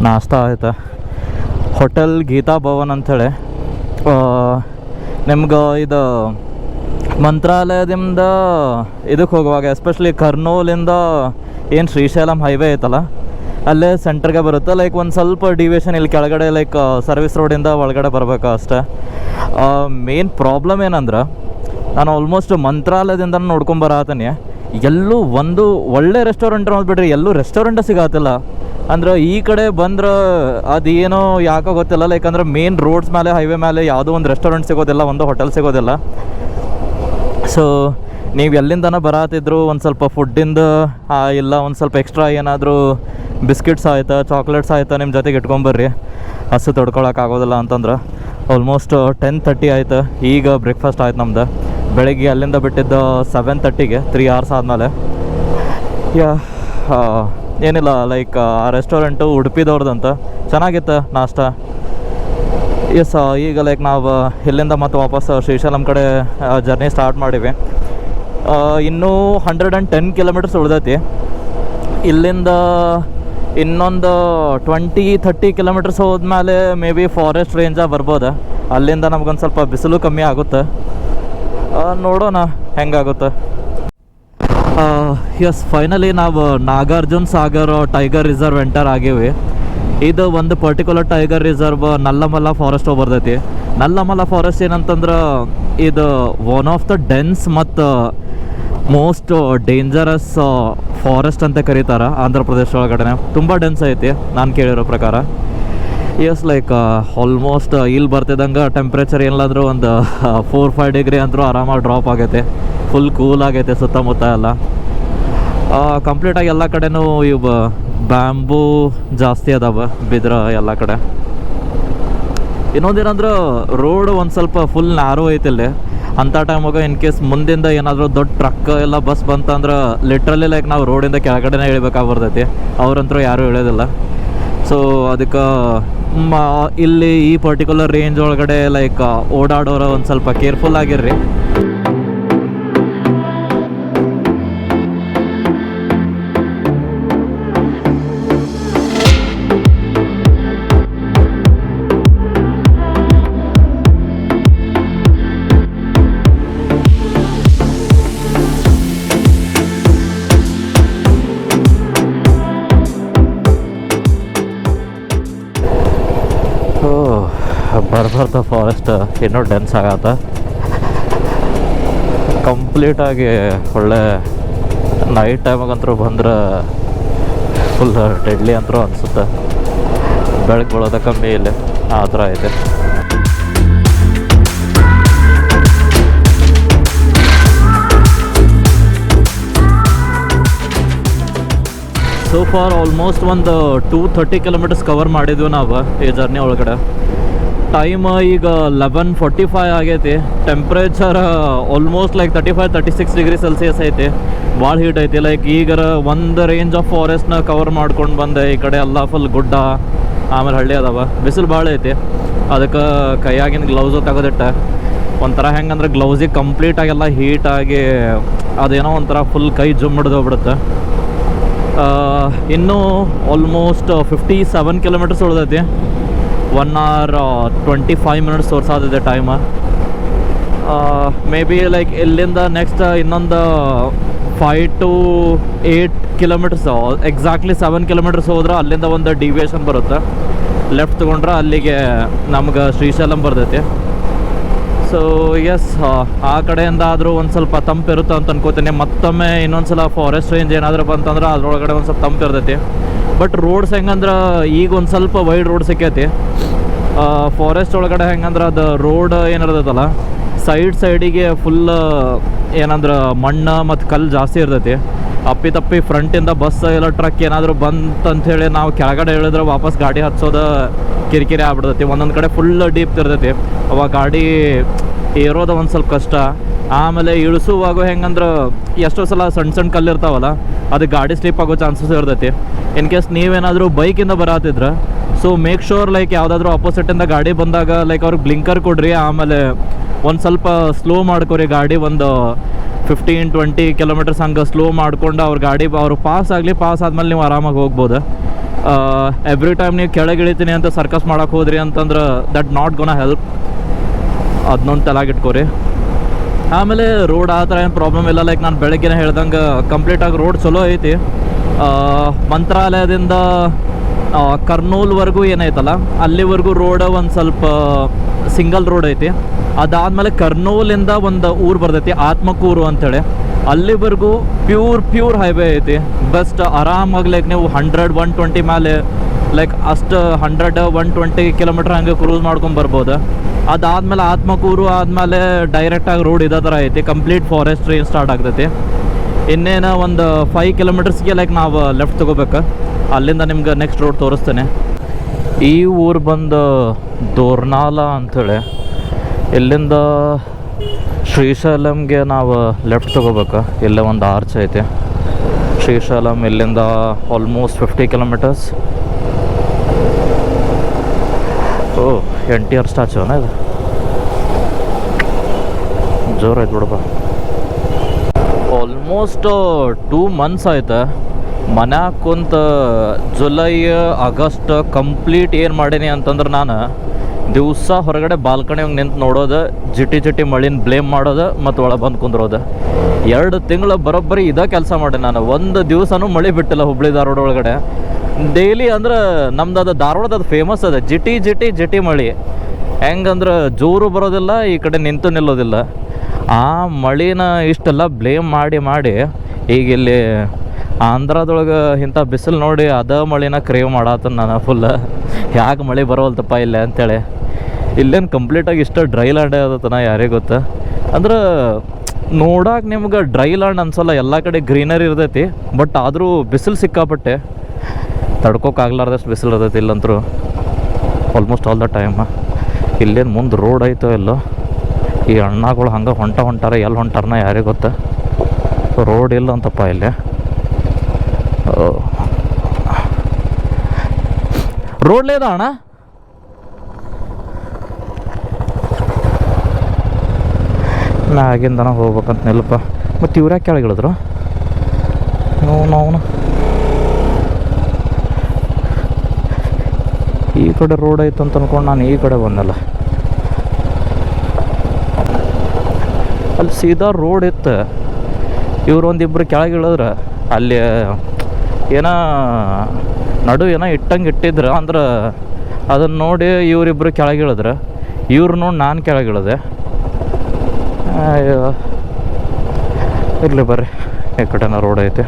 ನಾಷ್ಟ ಆಯ್ತು. ಹೋಟೆಲ್ ಗೀತಾ ಭವನ್ ಅಂಥೇಳಿ. ನಿಮ್ಗೆ ಇದು ಮಂತ್ರಾಲಯದಿಂದ ಇದಕ್ಕೆ ಹೋಗುವಾಗ, ಎಸ್ಪೆಷಲಿ ಕರ್ನೂಲಿಂದ ಏನು ಶ್ರೀಶೈಲಂ ಹೈವೇ ಐತಲ್ಲ, ಅಲ್ಲೇ ಸೆಂಟ್ರಿಗೆ ಬರುತ್ತೆ. ಲೈಕ್ ಒಂದು ಸ್ವಲ್ಪ ಡಿವಿಯೇಷನ್ ಇಲ್ಲಿ ಕೆಳಗಡೆ ಲೈಕ್ ಸರ್ವಿಸ್ ರೋಡಿಂದ ಒಳಗಡೆ ಬರಬೇಕು ಅಷ್ಟೇ. ಮೇನ್ ಪ್ರಾಬ್ಲಮ್ ಏನಂದ್ರೆ, ನಾನು ಆಲ್ಮೋಸ್ಟ್ ಮಂತ್ರಾಲಯದಿಂದ ನೋಡ್ಕೊಂಬರತ್ತೀನಿ, ಎಲ್ಲೂ ಒಂದು ಒಳ್ಳೆ ರೆಸ್ಟೋರೆಂಟ್ ನೋಡ್ಬಿಟ್ರಿ, ಎಲ್ಲೂ ರೆಸ್ಟೋರೆಂಟ್ ಸಿಗತ್ತಿಲ್ಲ. ಅಂದ್ರೆ ಈ ಕಡೆ ಬಂದ್ರೆ ಅದೇನೋ ಯಾಕೋ ಗೊತ್ತಿಲ್ಲ, ಲೈಕ್ ಅಂದ್ರೆ ಮೇನ್ ರೋಡ್ಸ್ ಮೇಲೆ ಹೈವೇ ಮೇಲೆ ಯಾವುದೋ ಒಂದು ರೆಸ್ಟೋರೆಂಟ್ ಸಿಗೋದಿಲ್ಲ, ಒಂದು ಹೋಟೆಲ್ ಸಿಗೋದಿಲ್ಲ. ಸೊ ನೀವು ಎಲ್ಲಿಂದನ ಬರತ್ತಿದ್ರು ಒಂದು ಸ್ವಲ್ಪ ಫುಡ್ಡಿಂದ ಇಲ್ಲ ಒಂದು ಸ್ವಲ್ಪ ಎಕ್ಸ್ಟ್ರಾ ಏನಾದರೂ ಬಿಸ್ಕಿಟ್ಸ್ ಆಯ್ತಾ ಚಾಕ್ಲೇಟ್ಸ್ ಆಯ್ತಾ ನಿಮ್ಮ ಜೊತೆಗೆ ಇಟ್ಕೊಂಬರ್ರಿ, ಹಸು ತೊಡ್ಕೊಳಕ್ಕಾಗೋದಿಲ್ಲ ಅಂತಂದ್ರೆ. ಆಲ್ಮೋಸ್ಟ್ 10:30 ಆಯ್ತು. ಈಗ ಬ್ರೇಕ್ಫಾಸ್ಟ್ ಆಯ್ತು ನಮ್ದು. ಬೆಳಗ್ಗೆ ಅಲ್ಲಿಂದ ಬಿಟ್ಟಿದ್ದು 7:30ಗೆ, 3 hours ಆದಮೇಲೆ. ಏನಿಲ್ಲ, ಲೈಕ್ ಆ ರೆಸ್ಟೋರೆಂಟು ಉಡುಪಿದವ್ರದಂತ, ಚೆನ್ನಾಗಿತ್ತು ನಾಷ್ಟ. ಎಸ್, ಈಗ ಲೈಕ್ ನಾವು ಇಲ್ಲಿಂದ ಮತ್ತೆ ವಾಪಸ್ ಶ್ರೀಶೈಲಂ ಕಡೆ ಜರ್ನಿ ಸ್ಟಾರ್ಟ್ ಮಾಡೀವಿ. ಇನ್ನೂ 110 ಕಿಲೋಮೀಟರ್ಸ್ ಉಳಿದೈತಿ. ಇಲ್ಲಿಂದ ಇನ್ನೊಂದು 20-30 ಕಿಲೋಮೀಟರ್ಸ್ ಹೋದ್ಮೇಲೆ ಮೇ ಬಿ ಫಾರೆಸ್ಟ್ ರೇಂಜಾಗಿ ಬರ್ಬೋದು. ಅಲ್ಲಿಂದ ನಮ್ಗೊಂದು ಸ್ವಲ್ಪ ಬಿಸಿಲು ಕಮ್ಮಿ ಆಗುತ್ತೆ, ನೋಡೋಣ ಹೆಂಗಾಗುತ್ತೆ. ಎಸ್, ಫೈನಲಿ ನಾವು Nagarjuna Sagar tiger reserve enter ಆಗೀವಿ. ಇದು ಒಂದು particular tiger reserve Nallamala forest ಬರ್ತೈತಿ. ನಲ್ಲಮಲ್ಲ ಫಾರೆಸ್ಟ್ ಏನಂತಂದ್ರೆ ಇದು ಒನ್ ಆಫ್ ದ ಡೆನ್ಸ್ ಮತ್ತು ಮೋಸ್ಟ್ ಡೇಂಜರಸ್ ಫಾರೆಸ್ಟ್ ಅಂತ ಕರೀತಾರೆ ಆಂಧ್ರ ಪ್ರದೇಶ ಒಳಗಡೆ. ತುಂಬ ಡೆನ್ಸ್ ಐತಿ ನಾನು ಕೇಳಿರೋ ಪ್ರಕಾರ. ಎಸ್, ಲೈಕ್ ಆಲ್ಮೋಸ್ಟ್ ಇಲ್ಲಿ ಬರ್ತಿದ್ದಂಗೆ ಟೆಂಪ್ರೇಚರ್ ಏನಾದರೂ ಒಂದು 4-5 ಡಿಗ್ರಿ ಅಂತೂ ಆರಾಮಾಗಿ ಡ್ರಾಪ್ ಆಗೈತೆ. ಫುಲ್ ಕೂಲ್ ಆಗೈತೆ ಸುತ್ತಮುತ್ತ ಎಲ್ಲ. ಕಂಪ್ಲೀಟಾಗಿ ಎಲ್ಲ ಕಡೆನೂ ಇವು ಬ್ಯಾಂಬೂ ಜಾಸ್ತಿ ಅದಾವ ಬಿದ್ರ ಎಲ್ಲ ಕಡೆ. ಇನ್ನೊಂದೇನಂದ್ರೆ ರೋಡ್ ಒಂದು ಸ್ವಲ್ಪ ಫುಲ್ ನ್ಯಾರೋ ಐತಿ ಇಲ್ಲಿ. ಅಂಥ ಟೈಮಾಗ ಇನ್ ಕೇಸ್ ಮುಂದಿಂದ ಏನಾದರೂ ದೊಡ್ಡ ಟ್ರಕ್ ಎಲ್ಲ ಬಸ್ ಬಂತಂದ್ರೆ ಲಿಟ್ರಲಿ ಲೈಕ್ ನಾವು ರೋಡಿಂದ ಕೆಳಗಡೆನೇ ಇಳಿಬೇಕಾಗಿ ಬರ್ತೈತಿ. ಅವ್ರಂತರೂ ಯಾರೂ ಇಳಿಯೋದಿಲ್ಲ. ಸೊ ಅದಕ್ಕೆ ಇಲ್ಲಿ ಈ ಪರ್ಟಿಕ್ಯುಲರ್ ರೇಂಜ್ ಒಳಗಡೆ ಲೈಕ್ ಓಡಾಡೋರು ಒಂದು ಸ್ವಲ್ಪ ಕೇರ್ಫುಲ್ ಆಗಿರ್ರಿ. ಬರ್ಬರ್ತಾ ಫಾರೆಸ್ಟ್ ಇನ್ನೂ ಡೆನ್ಸ್ ಆಗತ್ತ. ಕಂಪ್ಲೀಟಾಗಿ ಒಳ್ಳೆ ನೈಟ್ ಟೈಮಾಗಂತೂ ಬಂದ್ರೆ ಫುಲ್ ಡೆಡ್ಲಿ ಅಂತೂ ಅನಿಸುತ್ತೆ. ಬೆಳಗ್ಗೆ ಬೀಳೋದ ಕಮ್ಮಿ ಇಲ್ಲಿ ಆ ಥರ ಐತೆ. ಸೋ ಫಾರ್ ಆಲ್ಮೋಸ್ಟ್ ಒಂದು 230 ಕಿಲೋಮೀಟರ್ಸ್ ಕವರ್ ಮಾಡಿದ್ವಿ ನಾವು ಈ ಜರ್ನಿ ಒಳಗಡೆ. ಟೈಮ್ ಈಗ 11:45 ಆಗೈತಿ. Temperature almost like 35-36 degree Celsius ಐತಿ. ಭಾಳ ಹೀಟ್ ಐತಿ. ಲೈಕ್ ಈಗರ ಒಂದು ರೇಂಜ್ ಆಫ್ ಫಾರೆಸ್ಟ್ನ ಕವರ್ ಮಾಡ್ಕೊಂಡು ಬಂದೆ. ಈ ಕಡೆ ಎಲ್ಲ ಫುಲ್ ಗುಡ್ಡ, ಆಮೇಲೆ ಹಳ್ಳಿ ಅದಾವ. ಬಿಸಿಲು ಭಾಳ ಐತಿ. ಅದಕ್ಕೆ ಕೈಯಾಗಿನ ಗ್ಲೌಸು ತೆಗೆದಿಟ್ಟೆ. ಒಂಥರ ಹೆಂಗಂದ್ರೆ ಗ್ಲೌಸಿಗೆ ಕಂಪ್ಲೀಟಾಗೆಲ್ಲ ಹೀಟಾಗಿ ಅದೇನೋ ಒಂಥರ ಫುಲ್ ಕೈ ಜುಮ್ ಹಿಡ್ದೋಗ್ಬಿಡುತ್ತೆ. ಇನ್ನೂ ಆಲ್ಮೋಸ್ಟ್ 57 ಕಿಲೋಮೀಟರ್ಸ್ ಉಳಿದೈತಿ. 1 hour 25 minutes ತೋರಿಸಾದಿದೆ ಟೈಮ. ಮೇ ಬಿ ಲೈಕ್ ಇಲ್ಲಿಂದ ನೆಕ್ಸ್ಟ್ ಇನ್ನೊಂದು 5 to 8 ಕಿಲೋಮೀಟರ್ಸ್, ಎಕ್ಸಾಕ್ಟ್ಲಿ 7 ಕಿಲೋಮೀಟರ್ಸ್ ಹೋದ್ರೆ ಅಲ್ಲಿಂದ ಒಂದು ಡಿವಿಯೇಷನ್ ಬರುತ್ತೆ. ಲೆಫ್ಟ್ ತೊಗೊಂಡ್ರೆ ಅಲ್ಲಿಗೆ ನಮ್ಗೆ ಶ್ರೀಶೈಲಂ ಬರ್ತೈತಿ. ಸೊ ಎಸ್, ಆ ಕಡೆಯಿಂದ ಆದರೂ ಒಂದು ಸ್ವಲ್ಪ ತಂಪಿರುತ್ತೆ ಅಂತ ಅನ್ಕೋತೀನಿ. ಮತ್ತೊಮ್ಮೆ ಇನ್ನೊಂದು ಸಲ ಫಾರೆಸ್ಟ್ ರೇಂಜ್ ಏನಾದರೂ ಬಂತಂದ್ರೆ ಅದ್ರೊಳಗಡೆ ಒಂದು ಸ್ವಲ್ಪ ತಂಪು ಇರ್ತೈತಿ. ಬಟ್ ರೋಡ್ಸ್ ಹೆಂಗಂದ್ರೆ ಈಗ ಒಂದು ಸ್ವಲ್ಪ ವೈಡ್ ರೋಡ್ ಸಿಕ್ಕೈತಿ. ಫಾರೆಸ್ಟ್ ಒಳಗಡೆ ಹೆಂಗಂದ್ರೆ ಅದು ರೋಡ್ ಏನಿರ್ತೈತಲ್ಲ, ಸೈಡಿಗೆ ಫುಲ್ ಏನಂದ್ರೆ ಮಣ್ಣು ಮತ್ತು ಕಲ್ಲು ಜಾಸ್ತಿ ಇರ್ತೈತಿ. ಅಪ್ಪಿ ಫ್ರಂಟಿಂದ ಬಸ್ ಇಲ್ಲ ಟ್ರಕ್ ಏನಾದರೂ ಬಂತಂಥೇಳಿ ನಾವು ಕೆಳಗಡೆ ಇಳಿದ್ರೆ ವಾಪಸ್ ಗಾಡಿ ಹಚ್ಚೋದು ಕಿರಿಕಿರಿ ಆಗ್ಬಿಡ್ತೈತಿ. ಒಂದೊಂದು ಕಡೆ ಫುಲ್ ಡೀಪ್ ಇರ್ತೈತಿ. ಅವಾಗ ಗಾಡಿ ಏರೋದು ಒಂದು ಸ್ವಲ್ಪ ಕಷ್ಟ. ಆಮೇಲೆ ಇಳಿಸುವಾಗ ಹೆಂಗಂದ್ರೆ ಎಷ್ಟೋ ಸಲ ಸಣ್ಣ ಕಲ್ಲು ಇರ್ತಾವಲ್ಲ, ಅದು ಗಾಡಿ ಸ್ಲಿಪ್ ಆಗೋ ಚಾನ್ಸಸ್ ಇರ್ತೈತಿ. ಇನ್ ಕೇಸ್ ನೀವೇನಾದರೂ ಬೈಕಿಂದ ಬರತ್ತಿದ್ರೆ ಸೊ ಮೇಕ್ ಶೋರ್ ಲೈಕ್ ಯಾವುದಾದ್ರೂ ಆಪೋಸಿಟಿಂದ ಗಾಡಿ ಬಂದಾಗ ಲೈಕ್ ಅವ್ರಿಗೆ ಬ್ಲಿಂಕರ್ ಕೊಡ್ರಿ. ಆಮೇಲೆ ಒಂದು ಸ್ವಲ್ಪ ಸ್ಲೋ ಮಾಡ್ಕೊರಿ ಗಾಡಿ. ಒಂದು 15-20 ಕಿಲೋಮೀಟರ್ಸ್ ಹಂಗೆ ಸ್ಲೋ ಮಾಡ್ಕೊಂಡು ಅವ್ರ ಗಾಡಿ ಅವ್ರು ಪಾಸ್ ಆದಮೇಲೆ ನೀವು ಆರಾಮಾಗಿ ಹೋಗ್ಬೋದು. ಎವ್ರಿ ಟೈಮ್ ನೀವು ಕೆಳಗೆ ಇಳಿತೀನಿ ಅಂತ ಸರ್ಕಸ್ ಮಾಡೋಕೆ ಹೋದ್ರಿ ಅಂತಂದ್ರೆ ದಟ್ ನಾಟ್ ಗೋನ ಹೆಲ್ಪ್. ಅದನ್ನೊಂದು ತಲೆಗಿಟ್ಕೋರಿ. ಆಮೇಲೆ ರೋಡ್ ಆ ಥರ ಏನು ಪ್ರಾಬ್ಲಮ್ ಇಲ್ಲ. ಲೈಕ್ ನಾನು ಬೆಳಗ್ಗೆನೇ ಹೇಳ್ದಂಗೆ ಕಂಪ್ಲೀಟಾಗಿ ರೋಡ್ ಚಲೋ ಐತಿ. ಮಂತ್ರಾಲಯದಿಂದ ಕರ್ನೂಲ್ವರೆಗೂ ಏನೈತಲ್ಲ ಅಲ್ಲಿವರೆಗೂ ರೋಡ್ ಒಂದು ಸ್ವಲ್ಪ ಸಿಂಗಲ್ ರೋಡ್ ಐತಿ. ಅದಾದಮೇಲೆ ಕರ್ನೂಲಿಂದ ಒಂದು ಊರು ಬರ್ತೈತಿ ಆತ್ಮಕೂರು ಅಂಥೇಳಿ, ಅಲ್ಲಿವರೆಗೂ ಪ್ಯೂರ್ ಹೈವೇ ಐತಿ. ಬೆಸ್ಟ್ ಆರಾಮಾಗಿ ಲೈಕ್ ನೀವು 100-120 ಮೇಲೆ ಲೈಕ್ ಅಷ್ಟು 100-120 ಕಿಲೋಮೀಟ್ರ್ ಹಂಗೆ ಕ್ರೂಸ್ ಮಾಡ್ಕೊಂಡು ಬರ್ಬೋದು. ಅದಾದಮೇಲೆ ಆತ್ಮಕೂರು ಆದಮೇಲೆ ಡೈರೆಕ್ಟಾಗಿ ರೋಡ್ ಇದೇ ಥರ ಐತಿ. ಕಂಪ್ಲೀಟ್ ಫಾರೆಸ್ಟ್ ರೇಂಜ್ ಸ್ಟಾರ್ಟ್ ಆಗ್ತೈತಿ. ಇನ್ನೇನು ಒಂದು 5 ಕಿಲೋಮೀಟರ್ಸ್ಗೆ ಲೈಕ್ ನಾವು ಲೆಫ್ಟ್ ತೊಗೋಬೇಕು. ಅಲ್ಲಿಂದ ನಿಮ್ಗೆ ನೆಕ್ಸ್ಟ್ ರೋಡ್ ತೋರಿಸ್ತೇನೆ. ಈ ಊರು ಬಂದು ದೋರ್ನಾಲ ಅಂಥೇಳಿ. ಇಲ್ಲಿಂದ ಶ್ರೀಶೈಲಂಗೆ ನಾವು ಲೆಫ್ಟ್ ತೊಗೋಬೇಕು. ಇಲ್ಲೇ ಒಂದು ಆರ್ಚ್ ಐತೆ. ಶ್ರೀಶೈಲಂ ಇಲ್ಲಿಂದ ಆಲ್ಮೋಸ್ಟ್ 50 ಕಿಲೋಮೀಟರ್ಸ್. ಓ NTR ಸ್ಟ್ಯಾಚ್ಯೂನ ಇದು, ಜೋರಾಯ್ತು ಬಿಡಪ್ಪ. ಆಲ್ಮೋಸ್ಟ್ 2 months ಆಯ್ತು ಮನ್ಯಾಗ ಕುಂತ. ಜುಲೈ ಆಗಸ್ಟ್ ಕಂಪ್ಲೀಟ್ ಏನು ಮಾಡೀನಿ ಅಂತಂದ್ರೆ ನಾನು ದಿವಸ ಹೊರಗಡೆ ಬಾಲ್ಕನಿ ನಿಂತು ನೋಡೋದು, ಜಿಟಿ ಮಳಿನ ಬ್ಲೇಮ್ ಮಾಡೋದು ಮತ್ತು ಒಳಗೆ ಬಂದು ಕುಂದ್ರೋದು. 2 ತಿಂಗಳು ಬರೋಬ್ಬರಿ ಇದೇ ಕೆಲಸ ಮಾಡಿ ನಾನು. ಒಂದು ದಿವಸನೂ ಮಳೆ ಬಿಟ್ಟಿಲ್ಲ ಹುಬ್ಳಿ ಧಾರವಾಡ ಒಳಗಡೆ. ಡೈಲಿ ಅಂದ್ರೆ ನಮ್ದು ಅದು ಧಾರವಾಡದ ಅದು ಫೇಮಸ್ ಅದ, ಜಿಟಿ ಮಳೆ. ಹೆಂಗಂದ್ರೆ ಜೋರು ಬರೋದಿಲ್ಲ, ಈ ಕಡೆ ನಿಂತು ನಿಲ್ಲೋದಿಲ್ಲ. ಆ ಮಳಿನ ಇಷ್ಟೆಲ್ಲ ಬ್ಲೇಮ್ ಮಾಡಿ ಈಗ ಇಲ್ಲಿ ಆಂಧ್ರದೊಳಗೆ ಇಂಥ ಬಿಸಿಲು ನೋಡಿ ಅದ ಮಳಿನ ಕ್ರೇವ್ ಮಾಡತ್ತನ ನಾನು ಫುಲ್. ಯಾಕೆ ಮಳೆ ಬರೋಲ್ತಪ್ಪ ಇಲ್ಲೇ ಅಂತೇಳಿ. ಇಲ್ಲೇನು ಕಂಪ್ಲೀಟಾಗಿ ಇಷ್ಟ ಡ್ರೈ ಲ್ಯಾಂಡ್ ಅದತನ ಯಾರಿಗೆ ಗೊತ್ತಾ. ಅಂದ್ರೆ ನೋಡಕ್ಕೆ ನಿಮ್ಗೆ ಡ್ರೈ ಲ್ಯಾಂಡ್ ಅನ್ಸಲ್ಲ, ಎಲ್ಲ ಕಡೆ ಗ್ರೀನರಿ ಇರ್ತೈತಿ. ಬಟ್ ಆದರೂ ಬಿಸಿಲು ಸಿಕ್ಕಾಪಟ್ಟೆ, ತಡ್ಕೋಕ್ಕಾಗ್ಲಾರ್ದಷ್ಟು ಬಿಸಿಲು ಇರ್ತೈತಿ ಇಲ್ಲಂತರೂ ಆಲ್ಮೋಸ್ಟ್ ಆಲ್ ದ ಟೈಮ್. ಇಲ್ಲೇನು ಮುಂದೆ ರೋಡ್ ಐತೋ ಎಲ್ಲೋ, ಈ ಅಣ್ಣಗಳು ಹಂಗೆ ಹೊಂಟಾರ, ಎಲ್ಲಿ ಹೊಂಟಾರನ ಯಾರಿಗೆ ಗೊತ್ತ. ರೋಡ್ ಇಲ್ಲ ಅಂತಪ್ಪ ಇಲ್ಲಿ. ರೋಡ್ಲೇ ಇದ ಅಣ್ಣ? ಮ್ಯಾಗಿಂದನ ಹೋಗ್ಬೇಕಂತ ನಿಲ್ಲಪ್ಪ. ಮತ್ತು ಇವ್ರ್ಯಾಕೆ ಕೆಳಗಿಳಿದ್ರು? ನಾವು ಈ ಕಡೆ ರೋಡ್ ಐತೆ ಅಂತ ಅಂದ್ಕೊಂಡು ನಾನು ಈ ಕಡೆ ಬಂದಲ್ಲ. ಅಲ್ಲಿ ಸೀದಾ ರೋಡ್ ಇತ್ತು, ಇವ್ರು ಒಂದಿಬ್ಬರು ಕೆಳಗಿಳಿದ್ರೆ ಅಲ್ಲಿ ಏನೋ ಏನೋ ಇಟ್ಟಂಗೆ ಇಟ್ಟಿದ್ರು. ಅಂದ್ರೆ ಅದನ್ನು ನೋಡಿ ಇವರಿಬ್ಬರು ಕೆಳಗಿಳಿದ್ರೆ, ಇವ್ರು ನೋಡಿ ನಾನು ಕೆಳಗಿಳಿದೆ. ಅಯ್ಯೋ ಇರಲಿ ಬರ್ರಿ, ಈ ಕಡೆನ ರೋಡ್ ಐತೆ.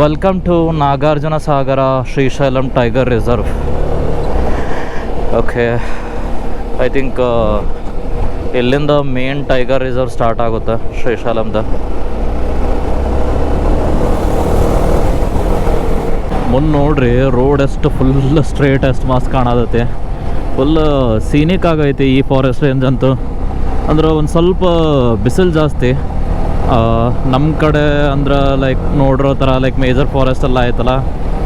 Welcome to Nagarjuna Sagar Srisailam tiger reserve. Okay, I think ಇಲ್ಲಿಂದ ಮೇನ್ ಟೈಗರ್ ರಿಸರ್ವ್ ಸ್ಟಾರ್ಟ್ ಆಗುತ್ತೆ ಶ್ರೀಶೈಲಂದ. ಮುಂದೆ ನೋಡ್ರಿ ರೋಡ್ ಎಷ್ಟು ಫುಲ್ ಸ್ಟ್ರೇಟ್, ಎಷ್ಟು ಮಸ್ತ್ ಕಾಣತೈತಿ. ಫುಲ್ ಸೀನಿಕ್ ಆಗೈತಿ ಈ ಫಾರೆಸ್ಟ್ ರೇಂಜ್ ಅಂತೂ. ಅಂದ್ರೆ ಒಂದು ಸ್ವಲ್ಪ ಬಿಸಿಲು ಜಾಸ್ತಿ ನಮ್ಮ ಕಡೆ. ಅಂದ್ರೆ ಲೈಕ್ ನೋಡಿರೋ ಥರ ಲೈಕ್ ಮೇಜರ್ ಫಾರೆಸ್ಟ್ ಎಲ್ಲ ಆಯ್ತಲ್ಲ,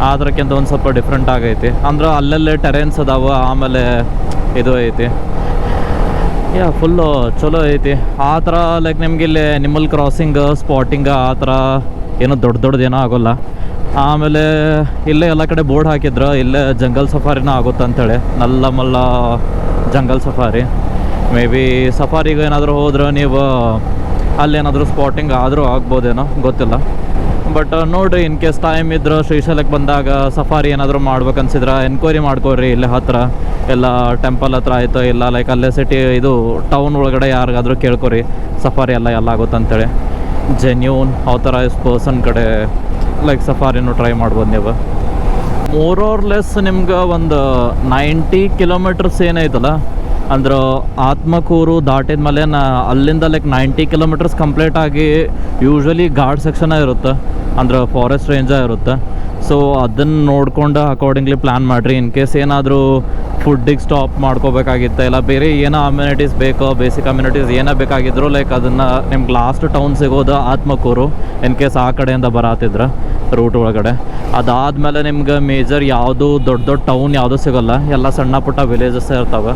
ಅದಕ್ಕಿಂತ ಒಂದು ಸ್ವಲ್ಪ ಡಿಫ್ರೆಂಟ್ ಆಗೈತಿ. ಅಂದ್ರೆ ಅಲ್ಲಲ್ಲೇ ಟೆರೆನ್ಸ್ ಅದಾವ, ಆಮೇಲೆ ಇದು ಐತಿ. ಫುಲ್ಲು ಚಲೋ ಐತಿ ಆ ಥರ. ಲೈಕ್ ನಿಮ್ಗೆ ಇಲ್ಲಿ ಅನಿಮಲ್ ಕ್ರಾಸಿಂಗ್, ಸ್ಪಾಟಿಂಗ್ ಆ ಥರ ಏನೋ ದೊಡ್ಡದೇನೋ ಆಗೋಲ್ಲ. ಆಮೇಲೆ ಇಲ್ಲೇ ಎಲ್ಲ ಕಡೆ ಬೋರ್ಡ್ ಹಾಕಿದ್ರು, ಇಲ್ಲೇ ಜಂಗಲ್ ಸಫಾರಿನ ಆಗುತ್ತೆ ಅಂಥೇಳಿ. ನಲ್ಲ ಮಲ್ಲ ಜಂಗಲ್ ಸಫಾರಿ. ಮೇ ಬಿ ಸಫಾರಿಗೆ ಏನಾದರೂ ಹೋದ್ರೆ ನೀವು ಅಲ್ಲೇನಾದರೂ ಸ್ಪಾಟಿಂಗ್ ಆದರೂ ಆಗ್ಬೋದೇನೋ, ಗೊತ್ತಿಲ್ಲ. ಬಟ್ ನೋಡಿರಿ, ಇನ್ ಕೇಸ್ ಟೈಮ್ ಇದ್ರೆ ಶ್ರೀಶೈಲಕ್ಕೆ ಬಂದಾಗ ಸಫಾರಿ ಏನಾದರೂ ಮಾಡ್ಬೇಕನ್ಸಿದ್ರೆ ಎನ್ಕ್ವೈರಿ ಮಾಡ್ಕೋರಿ. ಇಲ್ಲೇ ಹತ್ತಿರ ಎಲ್ಲ ಟೆಂಪಲ್ ಹತ್ರ ಆಯಿತು, ಇಲ್ಲ ಲೈಕ್ ಅಲ್ಲೇ ಸಿಟಿ ಇದು ಟೌನ್ ಒಳಗಡೆ ಯಾರಿಗಾದರೂ ಕೇಳ್ಕೊರಿ ಸಫಾರಿ ಎಲ್ಲ ಆಗುತ್ತೆ ಅಂಥೇಳಿ. ಜೆನ್ಯೂನ್ ಆಥರೈಸ್ ಪರ್ಸನ್ ಕಡೆ ಲೈಕ್ ಸಫಾರಿನೂ ಟ್ರೈ ಮಾಡ್ಬೋದು ನೀವು. ಮೋರ್ ಆರ್ ಲೆಸ್ ನಿಮ್ಗೆ ಒಂದು 90 ಕಿಲೋಮೀಟರ್ಸ್ ಏನೈತಲ್ಲ, ಅಂದ್ರೆ ಆತ್ಮಕೂರು ದಾಟಿದ ಮೇಲೆ ಅಲ್ಲಿಂದ ಲೈಕ್ 90 ಕಿಲೋಮೀಟರ್ಸ್ ಕಂಪ್ಲೀಟ್ ಆಗಿ ಯೂಶ್ವಲಿ ಘಾಟ್ ಸೆಕ್ಷನೇ ಇರುತ್ತೆ, ಅಂದ್ರೆ ಫಾರೆಸ್ಟ್ ರೇಂಜೇ ಇರುತ್ತೆ. ಸೊ ಅದನ್ನು ನೋಡ್ಕೊಂಡು ಅಕಾರ್ಡಿಂಗ್ಲಿ ಪ್ಲ್ಯಾನ್ ಮಾಡಿರಿ. ಇನ್ ಕೇಸ್ ಏನಾದರೂ ಫುಡ್ಡಿಗೆ ಸ್ಟಾಪ್ ಮಾಡ್ಕೋಬೇಕಾಗಿತ್ತು, ಇಲ್ಲ ಬೇರೆ ಏನೋ ಅಮ್ಯುನಿಟೀಸ್ ಬೇಕೋ, ಬೇಸಿಕ್ ಅಮ್ಯುನಿಟೀಸ್ ಏನೇ ಬೇಕಾಗಿದ್ರು ಲೈಕ್ ಅದನ್ನು ನಿಮ್ಗೆ ಲಾಸ್ಟ್ ಟೌನ್ ಸಿಗೋದು ಆತ್ಮಕೂರು. ಇನ್ ಕೇಸ್ ಆ ಕಡೆಯಿಂದ ಬರತ್ತಿದ್ರೆ ರೂಟ್ ಒಳಗಡೆ. ಅದಾದಮೇಲೆ ನಿಮ್ಗೆ ಮೇಜರ್ ಯಾವುದು ದೊಡ್ಡ ಟೌನ್ ಯಾವುದೂ ಸಿಗೋಲ್ಲ, ಎಲ್ಲ ಸಣ್ಣ ಪುಟ್ಟ ವಿಲೇಜಸ್ ಇರ್ತವೆ.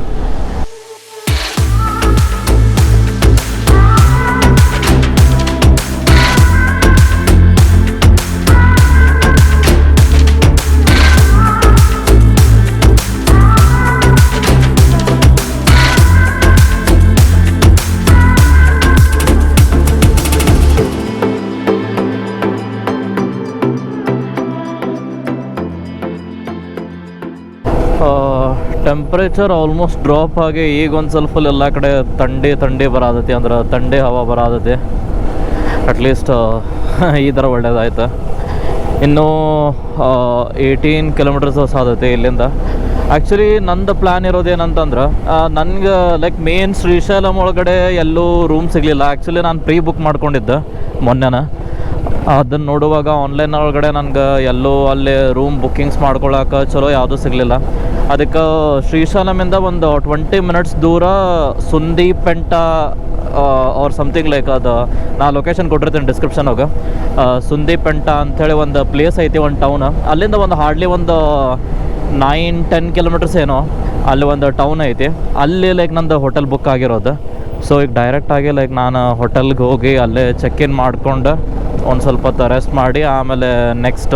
ಟೆಂಪ್ರೇಚರ್ ಆಲ್ಮೋಸ್ಟ್ ಡ್ರಾಪ್ ಆಗಿ ಈಗ ಒಂದು ಸ್ವಲ್ಪ ಎಲ್ಲ ಕಡೆ ಥಂಡಿ ಬರತೈತಿ, ಅಂದ್ರೆ ಥಂಡಿ ಹವಾ ಬರತೈತಿ. ಅಟ್ಲೀಸ್ಟ್ ಈ ಥರ ಒಳ್ಳೇದಾಯ್ತು. ಇನ್ನೂ 18 ಕಿಲೋಮೀಟರ್ಸ್ ಆದೈತಿ ಇಲ್ಲಿಂದ. ಆ್ಯಕ್ಚುಲಿ ನಂದು ಪ್ಲ್ಯಾನ್ ಇರೋದೇನಂತಂದ್ರೆ, ನನಗೆ ಲೈಕ್ ಮೇನ್ ಶ್ರೀಶೈಲಂ ಒಳಗಡೆ ಎಲ್ಲೂ ರೂಮ್ ಸಿಗಲಿಲ್ಲ. ಆ್ಯಕ್ಚುಲಿ ನಾನು ಪ್ರೀ ಬುಕ್ ಮಾಡ್ಕೊಂಡಿದ್ದೆ ಮೊನ್ನೆನ. ಅದನ್ನು ನೋಡುವಾಗ ಆನ್ಲೈನ್ ಒಳಗಡೆ ನನಗೆ ಎಲ್ಲೂ ಅಲ್ಲಿ ರೂಮ್ ಬುಕ್ಕಿಂಗ್ಸ್ ಮಾಡ್ಕೊಳಕ್ಕೆ ಚಲೋ ಯಾವುದೂ ಸಿಗಲಿಲ್ಲ. ಅದಕ್ಕೆ ಶ್ರೀಶೈಲಮಿಂದ ಒಂದು 20 ಮಿನಿಟ್ಸ್ ದೂರ ಸುಂದೀಪೆಂಟ ಆರ್ ಸಮಥಿಂಗ್ ಲೈಕ್, ಅದು ನಾ ಲೊಕೇಶನ್ ಕೊಟ್ಟಿರ್ತೀನಿ ಡಿಸ್ಕ್ರಿಪ್ಷನಾಗ. ಸುಂದೀಪೆಂಟ ಅಂಥೇಳಿ ಒಂದು ಪ್ಲೇಸ್ ಐತಿ, ಒಂದು ಟೌನ್. ಅಲ್ಲಿಂದ ಒಂದು ಹಾರ್ಡ್ಲಿ ಒಂದು 9-10 ಕಿಲೋಮೀಟರ್ಸ್ ಏನೋ ಅಲ್ಲಿ ಒಂದು ಟೌನ್ ಐತಿ. ಅಲ್ಲಿ ಲೈಕ್ ನಂದು ಹೋಟೆಲ್ ಬುಕ್ ಆಗಿರೋದು. ಸೊ ಈಗ ಡೈರೆಕ್ಟಾಗಿ ಲೈಕ್ ನಾನು ಹೋಟೆಲ್ಗೆ ಹೋಗಿ ಅಲ್ಲೇ ಚೆಕ್ ಇನ್ ಮಾಡ್ಕೊಂಡು ಒಂದು ಸ್ವಲ್ಪ ಹೊತ್ತು ರೆಸ್ಟ್ ಮಾಡಿ ಆಮೇಲೆ ನೆಕ್ಸ್ಟ್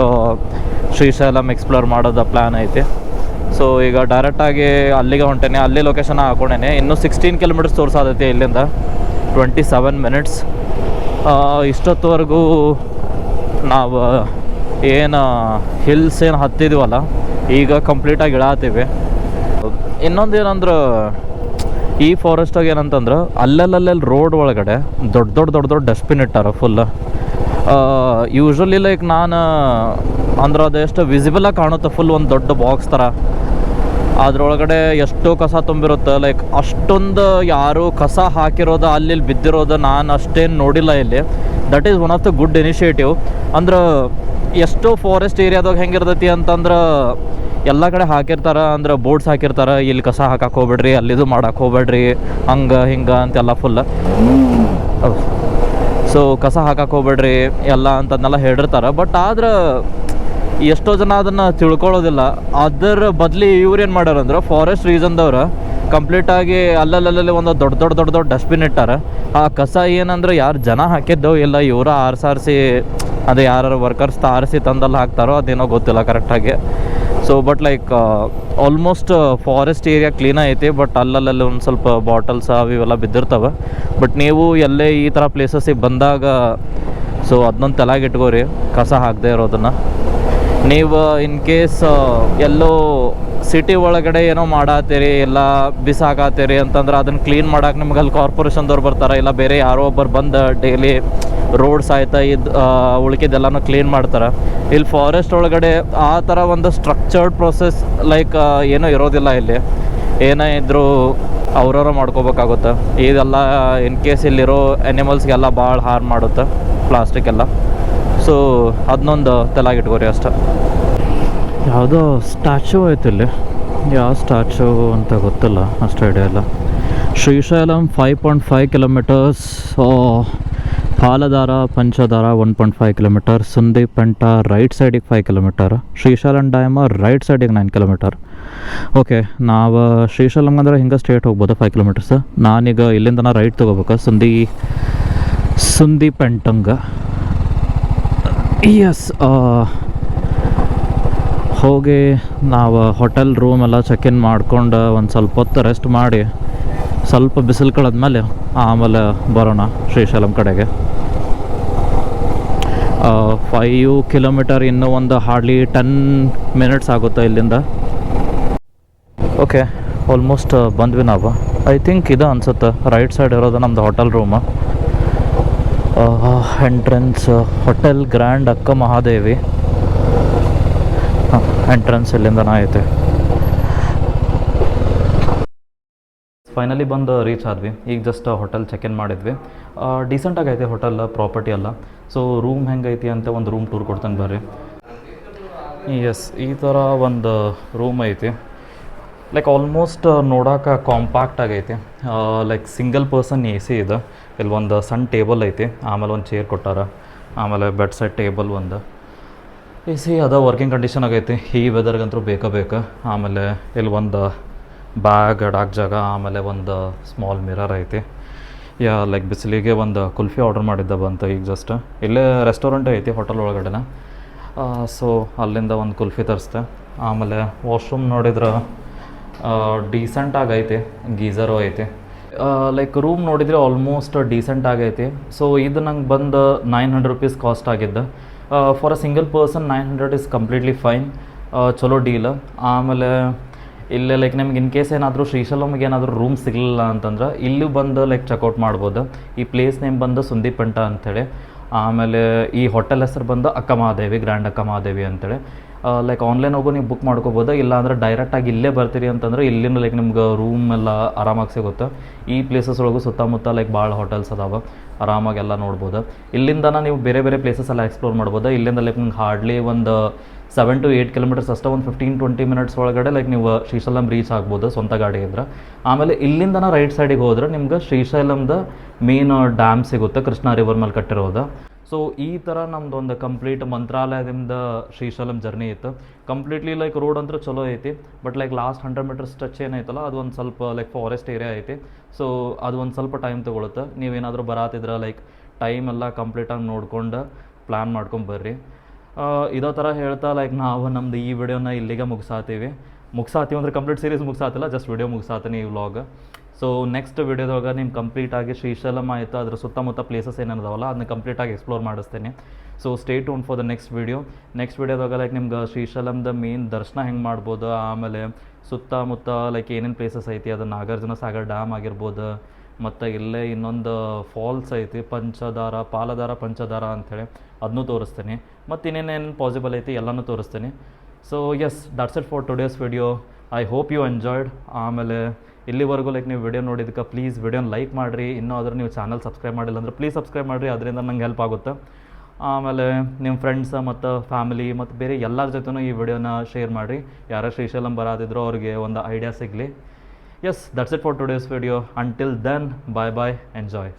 ಶ್ರೀಶೈಲಂ ಎಕ್ಸ್ಪ್ಲೋರ್ ಮಾಡೋದು ಪ್ಲ್ಯಾನ್ ಐತಿ. ಸೊ ಈಗ ಡೈರೆಕ್ಟಾಗಿ ಅಲ್ಲಿಗೆ ಹೊಂಟೇನೆ, ಅಲ್ಲಿ ಲೊಕೇಶನ್ ಹಾಕೊಂಡೇನೆ. ಇನ್ನೂ 16 ಕಿಲೋಮೀಟರ್ಸ್ ತೋರಿಸಾದೈತಿ ಇಲ್ಲಿಂದ, 27 ಮಿನಿಟ್ಸ್. ಇಷ್ಟೊತ್ತವರೆಗೂ ನಾವು ಏನು ಹಿಲ್ಸ್ ಏನು ಹತ್ತಿದ್ವಲ್ಲ, ಈಗ ಕಂಪ್ಲೀಟಾಗಿ ಇಳಾತೀವಿ. ಇನ್ನೊಂದು ಏನಂದ್ರೆ, ಈ ಫಾರೆಸ್ಟಾಗ ಏನಂತಂದ್ರೆ ಅಲ್ಲೆಲ್ಲಿ ರೋಡ್ ಒಳಗಡೆ ದೊಡ್ಡ ಡಸ್ಟ್ಬಿನ್ ಇಟ್ಟಾರ ಫುಲ್. ಯೂಶ್ವಲಿ ಲೈಕ್ ನಾನು ಅಂದ್ರೆ ಅದೆಷ್ಟು ವಿಸಿಬಲಾಗಿ ಕಾಣುತ್ತೆ, ಫುಲ್ ಒಂದು ದೊಡ್ಡ ಬಾಕ್ಸ್ ಥರ. ಅದರೊಳಗಡೆ ಎಷ್ಟೋ ಕಸ ತುಂಬಿರುತ್ತೆ. ಲೈಕ್ ಅಷ್ಟೊಂದು ಯಾರು ಕಸ ಹಾಕಿರೋದು ಅಲ್ಲಿ ಬಿದ್ದಿರೋದು ನಾನು ಅಷ್ಟೇನು ನೋಡಿಲ್ಲ ಇಲ್ಲಿ. That is one of the good initiative. ಅಂದ್ರೆ ಎಷ್ಟೋ ಫಾರೆಸ್ಟ್ ಏರಿಯಾದಾಗ ಹೆಂಗಿರ್ತೈತಿ ಅಂತಂದ್ರೆ ಎಲ್ಲ ಕಡೆ ಹಾಕಿರ್ತಾರೆ, ಅಂದ್ರೆ ಬೋರ್ಡ್ಸ್ ಹಾಕಿರ್ತಾರೆ, ಇಲ್ಲಿ ಕಸ ಹಾಕಕ್ಕೆ ಹೋಗ್ಬೇಡ್ರಿ, ಅಲ್ಲಿದು ಮಾಡಕ್ಕೆ ಹೋಗ್ಬೇಡ್ರಿ, ಹಂಗೆ ಹಿಂಗೆ ಅಂತೆಲ್ಲ ಫುಲ್. ಸೊ ಕಸ ಹಾಕಕ್ಕೆ ಹೋಗ್ಬೇಡ್ರಿ ಎಲ್ಲ ಅಂತದನ್ನೆಲ್ಲ ಹೇಳಿರ್ತಾರೆ. ಬಟ್ ಆದ್ರೆ ಎಷ್ಟೋ ಜನ ಅದನ್ನು ತಿಳ್ಕೊಳ್ಳೋದಿಲ್ಲ. ಅದರ ಬದಲಿ ಇವ್ರೇನು ಮಾಡ್ಯಾರ ಅಂದ್ರೆ ಫಾರೆಸ್ಟ್ ರೀಸನ್ದವ್ರು ಕಂಪ್ಲೀಟಾಗಿ ಅಲ್ಲಲ್ಲಿ ಒಂದು ದೊಡ್ಡ ಡಸ್ಟ್ಬಿನ್ ಇಟ್ಟಾರ. ಆ ಕಸ ಏನಂದ್ರೆ ಯಾರು ಜನ ಹಾಕಿದ್ದವು ಇಲ್ಲ, ಇವರ ಆರಿಸಿ ಅದೇ ಯಾರು ವರ್ಕರ್ಸ್ ಆರಿಸಿ ತಂದಲ್ಲಿ ಹಾಕ್ತಾರೋ ಅದೇನೋ ಗೊತ್ತಿಲ್ಲ ಕರೆಕ್ಟಾಗಿ. So but like almost forest area clean ಐತಿ. ಬಟ್ ಅಲ್ಲಲ್ಲಿ ಒಂದು ಸ್ವಲ್ಪ ಬಾಟಲ್ಸ್ ಅವೆಲ್ಲ ಬಿದ್ದಿರ್ತವೆ. ಬಟ್ ನೀವು ಎಲ್ಲೇ ಈ ಥರ ಪ್ಲೇಸಸ್ಸಿಗೆ ಬಂದಾಗ ಸೊ ಅದನ್ನೊಂದು ತಲೆಗೆ ಇಟ್ಕೋರಿ, ಕಸ ಹಾಕದೇ ಇರೋದನ್ನು. ನೀವು ಇನ್ ಕೇಸ್ ಎಲ್ಲೋ ಸಿಟಿ ಒಳಗಡೆ ಏನೋ ಮಾಡತ್ತೀರಿ ಇಲ್ಲ ಬಿಸಾಕತ್ತೀರಿ ಅಂತಂದ್ರೆ ಅದನ್ನು ಕ್ಲೀನ್ ಮಾಡಕ್ಕೆ ನಿಮ್ಗೆ ಅಲ್ಲಿ ಕಾರ್ಪೊರೇಷನ್ದವ್ರು ಬರ್ತಾರೆ, ಇಲ್ಲ ಬೇರೆ ಯಾರೋ ಒಬ್ಬರು ಬಂದು ಡೈಲಿ ರೋಡ್ಸ್ ಆಯ್ತಾ ಉಳ್ಕಿದ್ದೆಲ್ಲನೂ ಕ್ಲೀನ್ ಮಾಡ್ತಾರೆ. ಇಲ್ಲಿ ಫಾರೆಸ್ಟ್ ಒಳಗಡೆ ಆ ಥರ ಒಂದು ಸ್ಟ್ರಕ್ಚರ್ಡ್ ಪ್ರೊಸೆಸ್ ಲೈಕ್ ಏನೂ ಇರೋದಿಲ್ಲ. ಇಲ್ಲಿ ಏನೇ ಇದ್ದರೂ ಅವ್ರವ್ರ ಮಾಡ್ಕೋಬೇಕಾಗುತ್ತೆ. ಇದೆಲ್ಲ ಇನ್ ಕೇಸ್ ಇಲ್ಲಿರೋ ಎನಿಮಲ್ಸ್ಗೆಲ್ಲ ಭಾಳ ಹಾರ್ಮ್ ಮಾಡುತ್ತೆ ಪ್ಲಾಸ್ಟಿಕ್ ಎಲ್ಲ. ಸೊ ಅದನ್ನೊಂದು ತಲೆಗಿಟ್ಕೋರಿ ಅಷ್ಟೆ. ಯಾವುದೋ ಸ್ಟ್ಯಾಚು ಐತೆ ಇಲ್ಲಿ, ಯಾವ ಸ್ಟ್ಯಾಚು ಅಂತ ಗೊತ್ತಿಲ್ಲ, ಅಷ್ಟು ಐಡಿಯಾ ಇಲ್ಲ. ಶ್ರೀಶೈಲಂ 5.5 ಕಿಲೋಮೀಟರ್ಸ್, ಪಾಲದಾರ ಪಂಚದಾರ 1.5 ಕಿಲೋಮೀಟರ್, ಸುಂದಿಪೆಂಟ ರೈಟ್ ಸೈಡಿಗೆ 5 ಕಿಲೋಮೀಟರ್, ಶ್ರೀಶೈಲಂ ಡ್ಯಾಮ್ ರೈಟ್ ಸೈಡಿಗೆ 9 ಕಿಲೋಮೀಟರ್. ಓಕೆ, ನಾವು ಶ್ರೀಶೈಲಂ ಅಂದ್ರೆ ಹಿಂಗೆ ಸ್ಟ್ರೇಟ್ ಹೋಗ್ಬೋದು 5 ಕಿಲೋಮೀಟರ್ಸ್. ನಾನೀಗ ಇಲ್ಲಿಂದ ರೈಟ್ ತೊಗೋಬೇಕು ಸುಂದಿಪೆಂಟಂಗೆ. ಎಸ್, ಹೋಗಿ ನಾವು ಹೋಟೆಲ್ ರೂಮ್ ಎಲ್ಲ ಚೆಕ್ ಇನ್ ಮಾಡ್ಕೊಂಡು ಒಂದು ಸ್ವಲ್ಪ ಹೊತ್ತು ರೆಸ್ಟ್ ಮಾಡಿ ಸ್ವಲ್ಪ ಬಿಸಿಲು ಕಳೆದ್ಮೇಲೆ ಆಮೇಲೆ ಬರೋಣ ಶ್ರೀಶೈಲಂ ಕಡೆಗೆ. 5 ಕಿಲೋಮೀಟರ್ ಇನ್ನೂ ಒಂದು ಹಾರ್ಡ್ಲಿ 10 ಮಿನಿಟ್ಸ್ ಆಗುತ್ತೆ ಇಲ್ಲಿಂದ. ಓಕೆ, ಆಲ್ಮೋಸ್ಟ್ ಬಂದ್ವಿ ನಾವು. ಐ ಥಿಂಕ್ ಇದು ಅನ್ಸುತ್ತೆ ರೈಟ್ ಸೈಡ್ ಇರೋದು ನಮ್ಮದು hotel room. Entrance hotel grand ಅಕ್ಕ ಮಹಾದೇವಿ. ಎಂಟ್ರೆನ್ಸ್ ಇಲ್ಲಿಂದನೇ ಐತೆ. ಫೈನಲಿ ಬಂದು ರೀಚ್ ಆದ್ವಿ. ಈಗ ಜಸ್ಟ್ ಹೋಟೆಲ್ ಚೆಕ್ ಇನ್ ಮಾಡಿದ್ವಿ. ಡೀಸೆಂಟಾಗಿ ಐತೆ ಹೋಟೆಲ್, ಪ್ರಾಪರ್ಟಿ ಎಲ್ಲ. ಸೊ ರೂಮ್ ಹೆಂಗೈತಿ ಅಂತ ಒಂದು ರೂಮ್ ಟೂರ್ ಕೊಡ್ತಾನೆ ಬರ್ರಿ. ಎಸ್, ಈ ಥರ ಒಂದು ರೂಮ್ ಐತಿ. ಲೈಕ್ ಆಲ್ಮೋಸ್ಟ್ ನೋಡೋಕೆ ಕಾಂಪ್ಯಾಕ್ಟ್ ಆಗೈತಿ. ಲೈಕ್ ಸಿಂಗಲ್ ಪರ್ಸನ್ AC ಇದೆ. ಇಲ್ಲಿ ಒಂದು ಸಣ್ಣ ಟೇಬಲ್ ಐತಿ, ಆಮೇಲೆ ಒಂದು ಚೇರ್ ಕೊಟ್ಟಾರ, ಆಮೇಲೆ ಬೆಡ್ ಸೈಡ್ ಟೇಬಲ್ ಒಂದು AC ಅದ ವರ್ಕಿಂಗ್ ಕಂಡೀಷನ್ ಆಗೈತಿ. ಈ ವೆದರ್ಗಂತೂ ಬೇಕು. ಆಮೇಲೆ ಇಲ್ಲಿ ಒಂದು ಬ್ಯಾಗ್ ಇಡಾಕ್ ಜಾಗ, ಆಮೇಲೆ ಒಂದು ಸ್ಮಾಲ್ ಮಿರರ್ ಐತಿ. ಲೈಕ್ ಬಿಸಿಲಿಗೆ ಒಂದು ಕುಲ್ಫಿ ಆರ್ಡರ್ ಮಾಡಿದ್ದ ಬಂತು ಈಗ ಜಸ್ಟ್. ಇಲ್ಲೇ ರೆಸ್ಟೋರೆಂಟ್ ಐತಿ ಹೋಟೆಲ್ ಒಳಗಡೆನ. ಸೊ ಅಲ್ಲಿಂದ ಒಂದು ಕುಲ್ಫಿ ತರಿಸ್ದೆ. ಆಮೇಲೆ ವಾಶ್ರೂಮ್ ನೋಡಿದ್ರೆ ಡೀಸೆಂಟ್ ಆಗೈತಿ, ಗೀಝರು ಐತಿ. ಲೈಕ್ ರೂಮ್ ನೋಡಿದರೆ ಆಲ್ಮೋಸ್ಟ್ ಡೀಸೆಂಟ್ ಆಗೈತಿ. ಸೊ ಇದು ನಂಗೆ ಬಂದು 900 ರೂಪೀಸ್ ಕಾಸ್ಟ್ ಆಗಿದ್ದು. For a single person 900 is completely fine, ಚಲೋ ಡೀಲ್. ಆಮೇಲೆ ಇಲ್ಲೇ ಲೈಕ್ ನಿಮ್ಗೆ ಇನ್ ಕೇಸ್ ಏನಾದರೂ ಶ್ರೀಶೈಲಮ್ಗೆ ಏನಾದರೂ ರೂಮ್ ಸಿಗಲಿಲ್ಲ ಅಂತಂದ್ರೆ ಇಲ್ಲೂ ಬಂದು ಲೈಕ್ ಚೆಕ್ಔಟ್ ಮಾಡ್ಬೋದು. ಈ ಪ್ಲೇಸ್ ನೇಮ್ ಬಂದು ಸುಂದಿಪೆಂಟ ಅಂಥೇಳಿ. ಆಮೇಲೆ ಈ ಹೋಟೆಲ್ ಹೆಸರು ಬಂದು ಅಕ್ಕ ಮಹಾದೇವಿ, ಗ್ರ್ಯಾಂಡ್ ಅಕ್ಕ ಮಹಾದೇವಿ ಅಂತೇಳಿ. ಲೈಕ್ ಆನ್ಲೈನ್ ಹೋಗೋ ನೀವು ಬುಕ್ ಮಾಡ್ಕೋಬೋದು. ಇಲ್ಲಾಂದ್ರೆ ಡೈರೆಕ್ಟಾಗಿ ಇಲ್ಲೇ ಬರ್ತೀರಿ ಅಂತಂದ್ರೆ ಇಲ್ಲಿಂದ ಲೈಕ್ ನಿಮ್ಗೆ ರೂಮ್ ಎಲ್ಲ ಆರಾಮಾಗಿ ಸಿಗುತ್ತೆ. ಈ ಪ್ಲೇಸಸ್ ಒಳಗೂ ಸುತ್ತಮುತ್ತ ಲೈಕ್ ಭಾಳ ಹೋಟೆಲ್ಸ್ ಅದಾವೆ, ಆರಾಮಾಗಿ ಎಲ್ಲ ನೋಡ್ಬೋದು. ಇಲ್ಲಿಂದ ನೀವು ಬೇರೆ ಪ್ಲೇಸಸ್ ಎಲ್ಲ ಎಕ್ಸ್ಪ್ಲೋರ್ ಮಾಡ್ಬೋದು. ಇಲ್ಲಿಂದ ಲೈಕ್ ನಿಮ್ಗೆ ಹಾರ್ಡ್ಲಿ ಒಂದು 7 to 8 ಕಿಲೋಮೀಟರ್ಸ್ ಅಷ್ಟೇ, ಒಂದು 15-20 ಮಿನಿಟ್ಸ್ ಒಳಗಡೆ ಲೈಕ್ ನೀವು ಶ್ರೀಶೈಲಂ ರೀಚ್ ಆಗ್ಬೋದು ಸ್ವಂತ ಗಾಡಿ ಇದ್ರೆ. ಆಮೇಲೆ ಇಲ್ಲಿಂದ ರೈಟ್ ಸೈಡಿಗೆ ಹೋದ್ರೆ ನಿಮ್ಗೆ ಶ್ರೀಶೈಲಂದ ಮೇನ್ ಡ್ಯಾಮ್ ಸಿಗುತ್ತೆ, ಕೃಷ್ಣ ರಿವರ್ ಮೇಲೆ ಕಟ್ಟಿರೋದು. ಸೊ ಈ ಥರ ನಮ್ದು ಒಂದು ಕಂಪ್ಲೀಟ್ ಮಂತ್ರಾಲಯದಿಂದ ಶ್ರೀಶೈಲಂ ಜರ್ನಿ ಇತ್ತು. ಕಂಪ್ಲೀಟ್ಲಿ ಲೈಕ್ ರೋಡ್ ಅಂತೂ ಚಲೋ ಐತಿ. But like last 100 meters touch ಏನೈತಲ್ಲ ಅದು ಒಂದು ಸ್ವಲ್ಪ ಲೈಕ್ ಫಾರೆಸ್ಟ್ ಏರಿಯಾ ಐತಿ. ಸೊ ಅದು ಒಂದು ಸ್ವಲ್ಪ ಟೈಮ್ ತೊಗೊಳುತ್ತೆ. ನೀವೇನಾದರೂ ಬರಾತಿದ್ರೆ ಲೈಕ್ ಟೈಮ್ ಎಲ್ಲ ಕಂಪ್ಲೀಟಾಗಿ ನೋಡ್ಕೊಂಡು ಪ್ಲ್ಯಾನ್ ಮಾಡ್ಕೊಂಡು ಬರ್ರಿ. ಇದೇ ಥರ ಹೇಳ್ತಾ ಲೈಕ್ ನಾವು ನಮ್ಮದು ಈ ವಿಡಿಯೋನ ಇಲ್ಲಿಗೆ ಮುಗಿಸಾತೀವಿ ಅಂದರೆ ಕಂಪ್ಲೀಟ್ ಸೀರೀಸ್ ಮುಗಿಸಾತಿಲ್ಲ, ಜಸ್ಟ್ ವಿಡಿಯೋ ಮುಗಿಸಾತೀನಿ ಈ ವ್ಲಾಗ್. ಸೊ ನೆಕ್ಸ್ಟ್ ವಿಡಿಯೋದಾಗ ನಿಮ್ಗೆ ಕಂಪ್ಲೀಟಾಗಿ ಶ್ರೀಶೈಲಂ ಆಯಿತು, ಅದರ ಸುತ್ತಮುತ್ತ ಪ್ಲೇಸಸ್ ಏನೇನದಾವಲ್ಲ ಅದನ್ನ ಕಂಪ್ಲೀಟಾಗಿ ಎಕ್ಸ್ಪ್ಲೋರ್ ಮಾಡಿಸ್ತೀನಿ. So stay tune for the next ವಿಡಿಯೋದಾಗ ಲೈಕ್ ನಿಮ್ಗೆ ಶ್ರೀಶೈಲಂದ ಮೇನ್ ದರ್ಶನ ಹೆಂಗೆ ಮಾಡ್ಬೋದು, ಆಮೇಲೆ ಸುತ್ತಮುತ್ತ ಲೈಕ್ ಏನೇನು ಪ್ಲೇಸಸ್ ಐತಿ, ಅದು ನಾಗಾರ್ಜುನ ಸಾಗರ್ ಡ್ಯಾಮ್ ಆಗಿರ್ಬೋದು, ಮತ್ತು ಇಲ್ಲೇ ಇನ್ನೊಂದು ಫಾಲ್ಸ್ ಐತಿ ಪಾಲದಾರ ಪಂಚದಾರ ಅಂಥೇಳಿ, ಅದನ್ನೂ ತೋರಿಸ್ತೀನಿ, ಮತ್ತು ಇನ್ನೇನೇನು ಪಾಸಿಬಲ್ ಐತಿ ಎಲ್ಲನೂ ತೋರಿಸ್ತೀನಿ. So yes, that's it for today's video. I hope you enjoyed. ಆಮೇಲೆ ಇಲ್ಲಿವರೆಗೂ ಲೈಕ್ ನೀವು ವಿಡಿಯೋ ನೋಡಿದ್ದಕ್ಕೆ ಪ್ಲೀಸ್ ವಿಡಿಯೋನ ಲೈಕ್ ಮಾಡಿರಿ. ಇನ್ನೂ ಆದರೂ ನೀವು ಚಾನಲ್ ಸಬ್ಸ್ಕ್ರೈಬ್ ಮಾಡಿಲ್ಲ ಅಂದರೆ ಪ್ಲೀಸ್ ಸಬ್ಸ್ಕ್ರೈಬ್ ಮಾಡಿರಿ, ಅದರಿಂದ ನಂಗೆ ಹೆಲ್ಪ್ ಆಗುತ್ತೆ. ಆಮೇಲೆ ನಿಮ್ಮ ಫ್ರೆಂಡ್ಸ ಮತ್ತು ಫ್ಯಾಮಿಲಿ ಮತ್ತು ಬೇರೆ ಎಲ್ಲರ ಜೊತೆನೂ ಈ ವಿಡಿಯೋನ ಶೇರ್ ಮಾಡಿರಿ. ಯಾರು ಶ್ರೀಶೈಲಂ ಬರೋದಿದ್ರೋ ಅವ್ರಿಗೆ ಒಂದು ಐಡಿಯಾ ಸಿಗಲಿ. Yes, that's it for today's video. Until then, bye bye, enjoy.